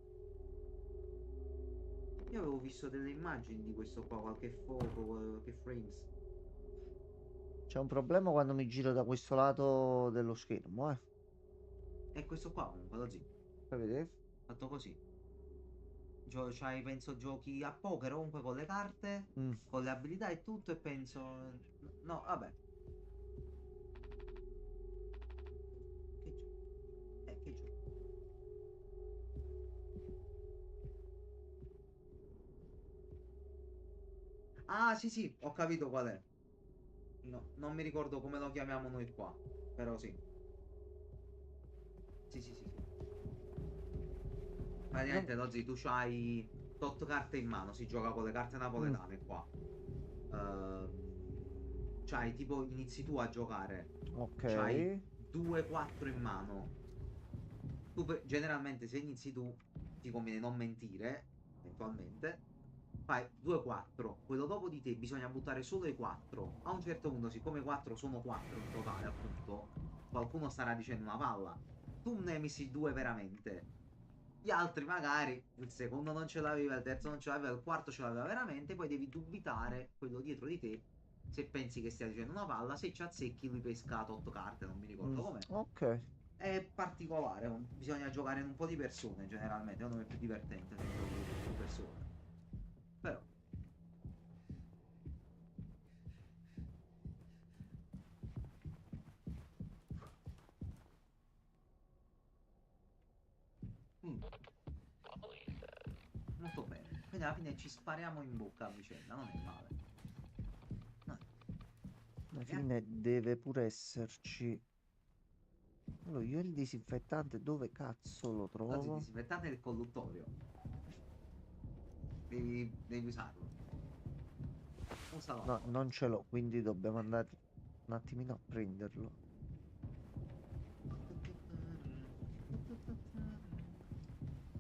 Io avevo visto delle immagini di questo qua, qualche foto, qualche frames. C'è un problema quando mi giro da questo lato dello schermo, eh. E questo qua comunque, lo zio. Fai vedere? Fatto così. C'hai, penso, giochi a poker comunque con le carte, Mm. con le abilità e tutto, e penso... No, vabbè. Che gioco? Che gioco? Ah, sì, sì, ho capito qual è. No, non mi ricordo come lo chiamiamo noi qua. Però sì. Sì, sì, sì, sì. Non- Praticamente, Lozzi, tu c'hai tot carte in mano, si gioca con le carte mm, napoletane qua. C'hai tipo, inizi tu a giocare, ok. c'hai 2-4 in mano. Generalmente se inizi tu, ti conviene non mentire, eventualmente. Fai 2-4, quello dopo di te bisogna buttare solo i 4. A un certo punto, siccome 4 sono 4 in totale, appunto, qualcuno starà dicendo una palla. Tu ne hai messi 2 veramente. Gli altri magari, il secondo non ce l'aveva, il terzo non ce l'aveva, il quarto ce l'aveva veramente, poi devi dubitare quello dietro di te se pensi che stia dicendo una palla, se ci azzecchi lui pesca 8 carte, non mi Mm, ricordo com'è. ok. È particolare, bisogna giocare in un po' di persone generalmente, secondo me è più divertente se giochi con più persone. Però, mm, molto bene. Quindi alla fine ci spariamo in bocca a vicenda, non è male. No, Alla neanche... fine deve pure esserci. Allora, io il disinfettante dove cazzo lo Oggi trovo? disinfettante il colluttorio. Devi usarlo. Usalo a No, forza. non ce l'ho, quindi dobbiamo andare un attimino a prenderlo.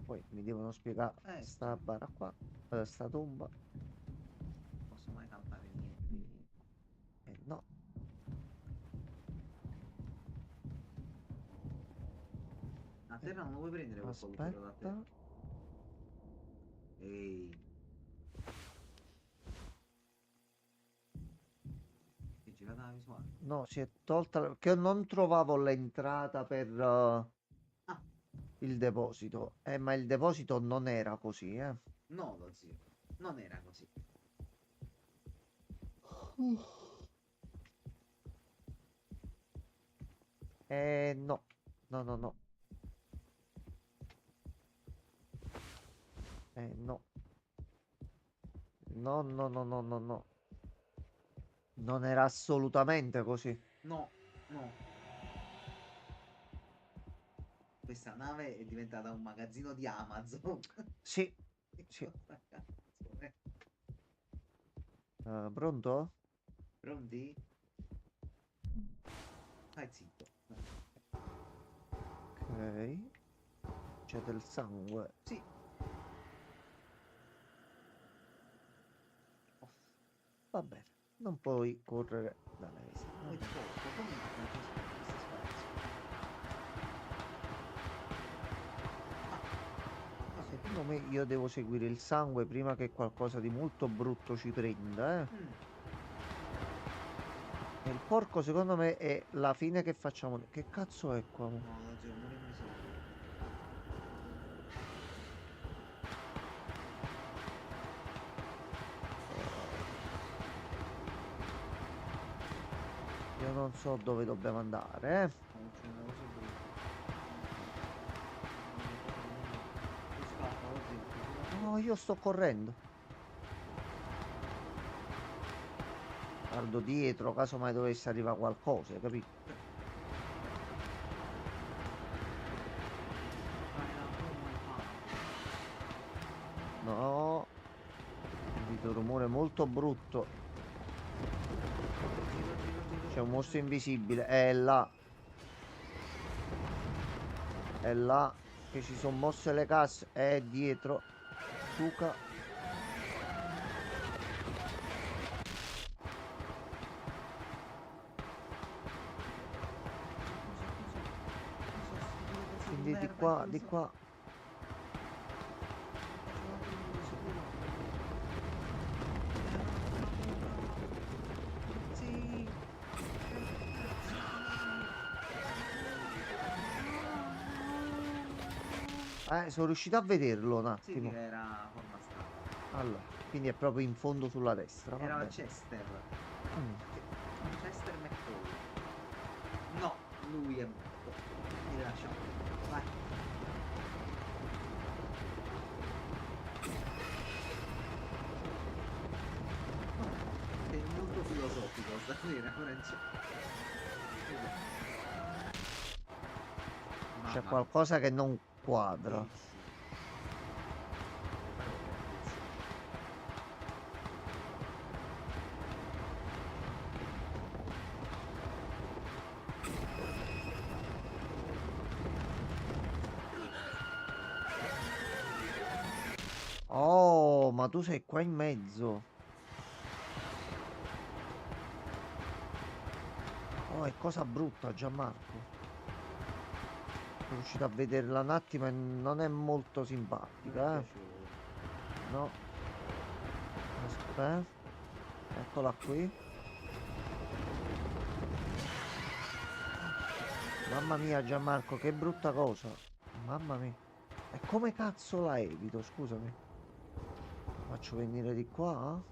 Poi mi devono spiegare sta Sì, bara qua, sta tomba. non posso mai cantare niente di... No, A terra non lo vuoi prendere quel coltello da te? Aspetta. Ehi. Che girata la visuale. No, si è tolta perché non trovavo l'entrata per Ah, il deposito. Ma il deposito non era così, eh. no, lo zio. Non era così. No. No, no, no. No. No, no, no, no, no, no. Non era assolutamente così. No, no. Questa nave è diventata un magazzino di Amazon. Sì, Che sì. cosa cazzo è? Pronto? Pronti? Stai zitto. Ok. C'è del sangue. Sì. Va bene. Non puoi correre da Lesa. Poi poco, come questi spazi? Secondo me io devo seguire il sangue prima che qualcosa di molto brutto ci prenda, eh. E il porco secondo me è la fine che facciamo. Che cazzo è qua? Mo? No, zio, morirmi solo. Io non so dove dobbiamo andare, eh. Sto uccidendo cose brutte. Tu scappa, lo zio. No, io sto correndo. Guardo dietro, caso mai dovesse arrivare qualcosa, hai capito? Fai la bomba in faccia. No. Ho sentito un rumore molto brutto. C'è un mostro invisibile. È là. È là. Che ci sono mosse le casse. È dietro. Suca. Quindi di qua, di qua. Sì. Sono riuscito a vederlo un Sì, attimo. era forma strana. Allora, quindi è proprio in fondo sulla destra. Va Era bene. Chester. Mm. Chester McCall. No, lui è morto. Mi lascia. Vai. Sei molto filosofico stasera, Francesco. C'è qualcosa che non quadra. Oh, ma tu sei qua in mezzo. Oh, è cosa brutta, Gianmarco. Sono riuscito a vederla un attimo e non è molto simpatica, eh. No. Aspetta. Eccola qui. Mamma mia, Gianmarco, che brutta cosa. Mamma mia. E come cazzo la evito, scusami. Faccio venire di qua?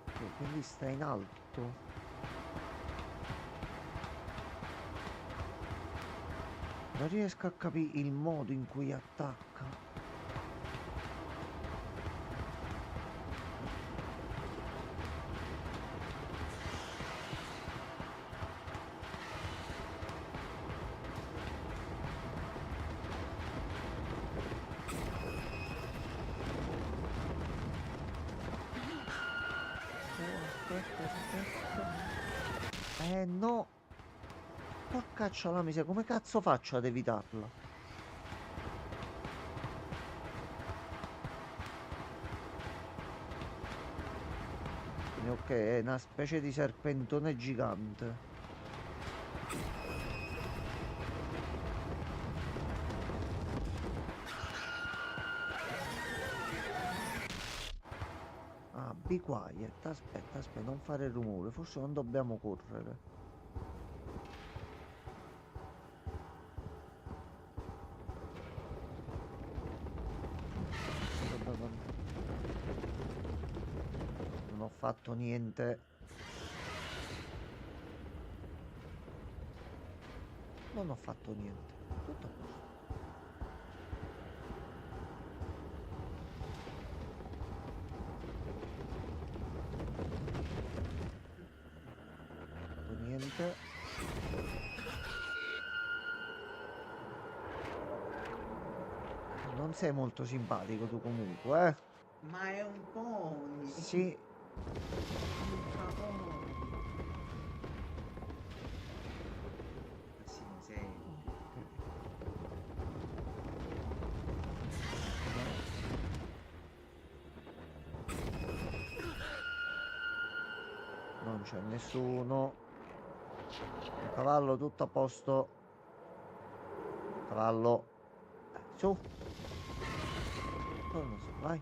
Ok, quindi sta in alto. Non riesco a capire il modo in cui attacca. aspetta. No. Porcaccia la miseria, come cazzo faccio ad evitarla? Quindi, ok, è una specie di serpentone gigante. Ah, be quiet. Aspetta, non fare rumore. Forse non dobbiamo correre. Non ho fatto niente. Non ho fatto niente. Tutto a posto. Niente. Non sei molto simpatico tu comunque, eh? Ma è un pony! Sì. Un pony! Ma sì, sei. Non c'è nessuno. Il cavallo tutto a posto. Cavallo. Su. Torna su, vai.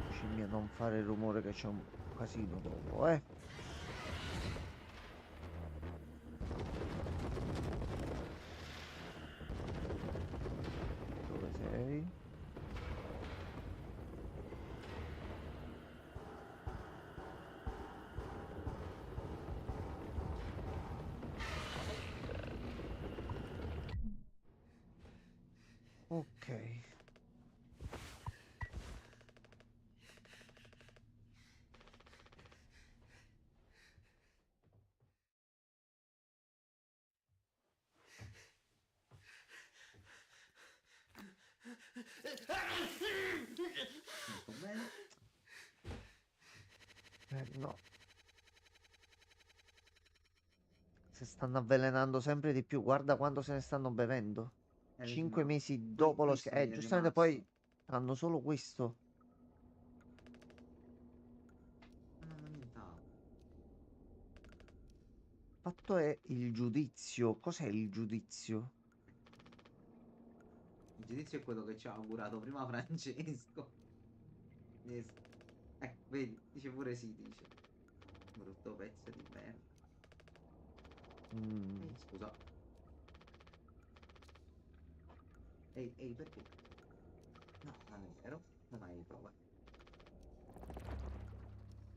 Scimmia, non fare rumore che c'è un casino dopo, eh. Dove sei? Ok. Molto bene. No. Si stanno avvelenando sempre di più. Guarda quanto se ne stanno bevendo. Vedi, 5 ma mesi dopo lo questo scherzo. mi è Giustamente rimasto. poi hanno solo questo. Ma non hanno nient'altro. Il fatto è il giudizio. Cos'è il giudizio? Il giudizio è quello che ci ha augurato prima Francesco. Yes. Vedi, dice pure sì, dice. Brutto pezzo di merda. Mm, Scusa. Ehi, perché? No, non è vero. Non hai prove.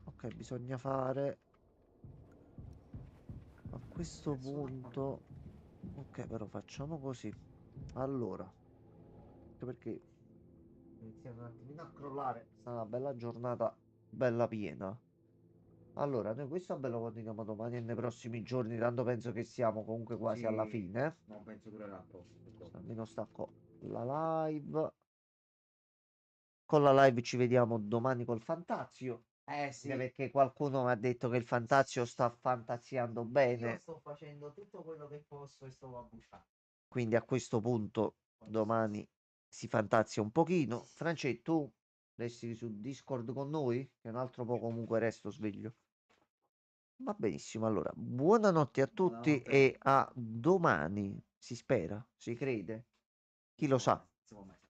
ok, bisogna fare a questo Nessuno qua. punto. Ok, però facciamo così. Allora, anche perché iniziamo un attimino a crollare. È stata una bella giornata, bella piena. Allora, noi questo ve lo continuiamo domani e nei prossimi giorni, tanto penso che siamo comunque quasi alla Sì, fine. non penso pure l'altro prossimo. Almeno stacco la live. Con la live ci vediamo domani col Fantazio. Anche Sì, perché qualcuno mi ha detto che il Fantazio sta fantaziando io bene. sto facendo tutto quello che posso e sto a bussare. Quindi a questo punto domani si fantazia un pochino. France, tu resti su Discord con noi? Che un altro po' comunque resto sveglio. Va benissimo, allora, buonanotte a tutti Buonanotte. e a domani. Si spera, si crede. Chi lo sa? Secondo me.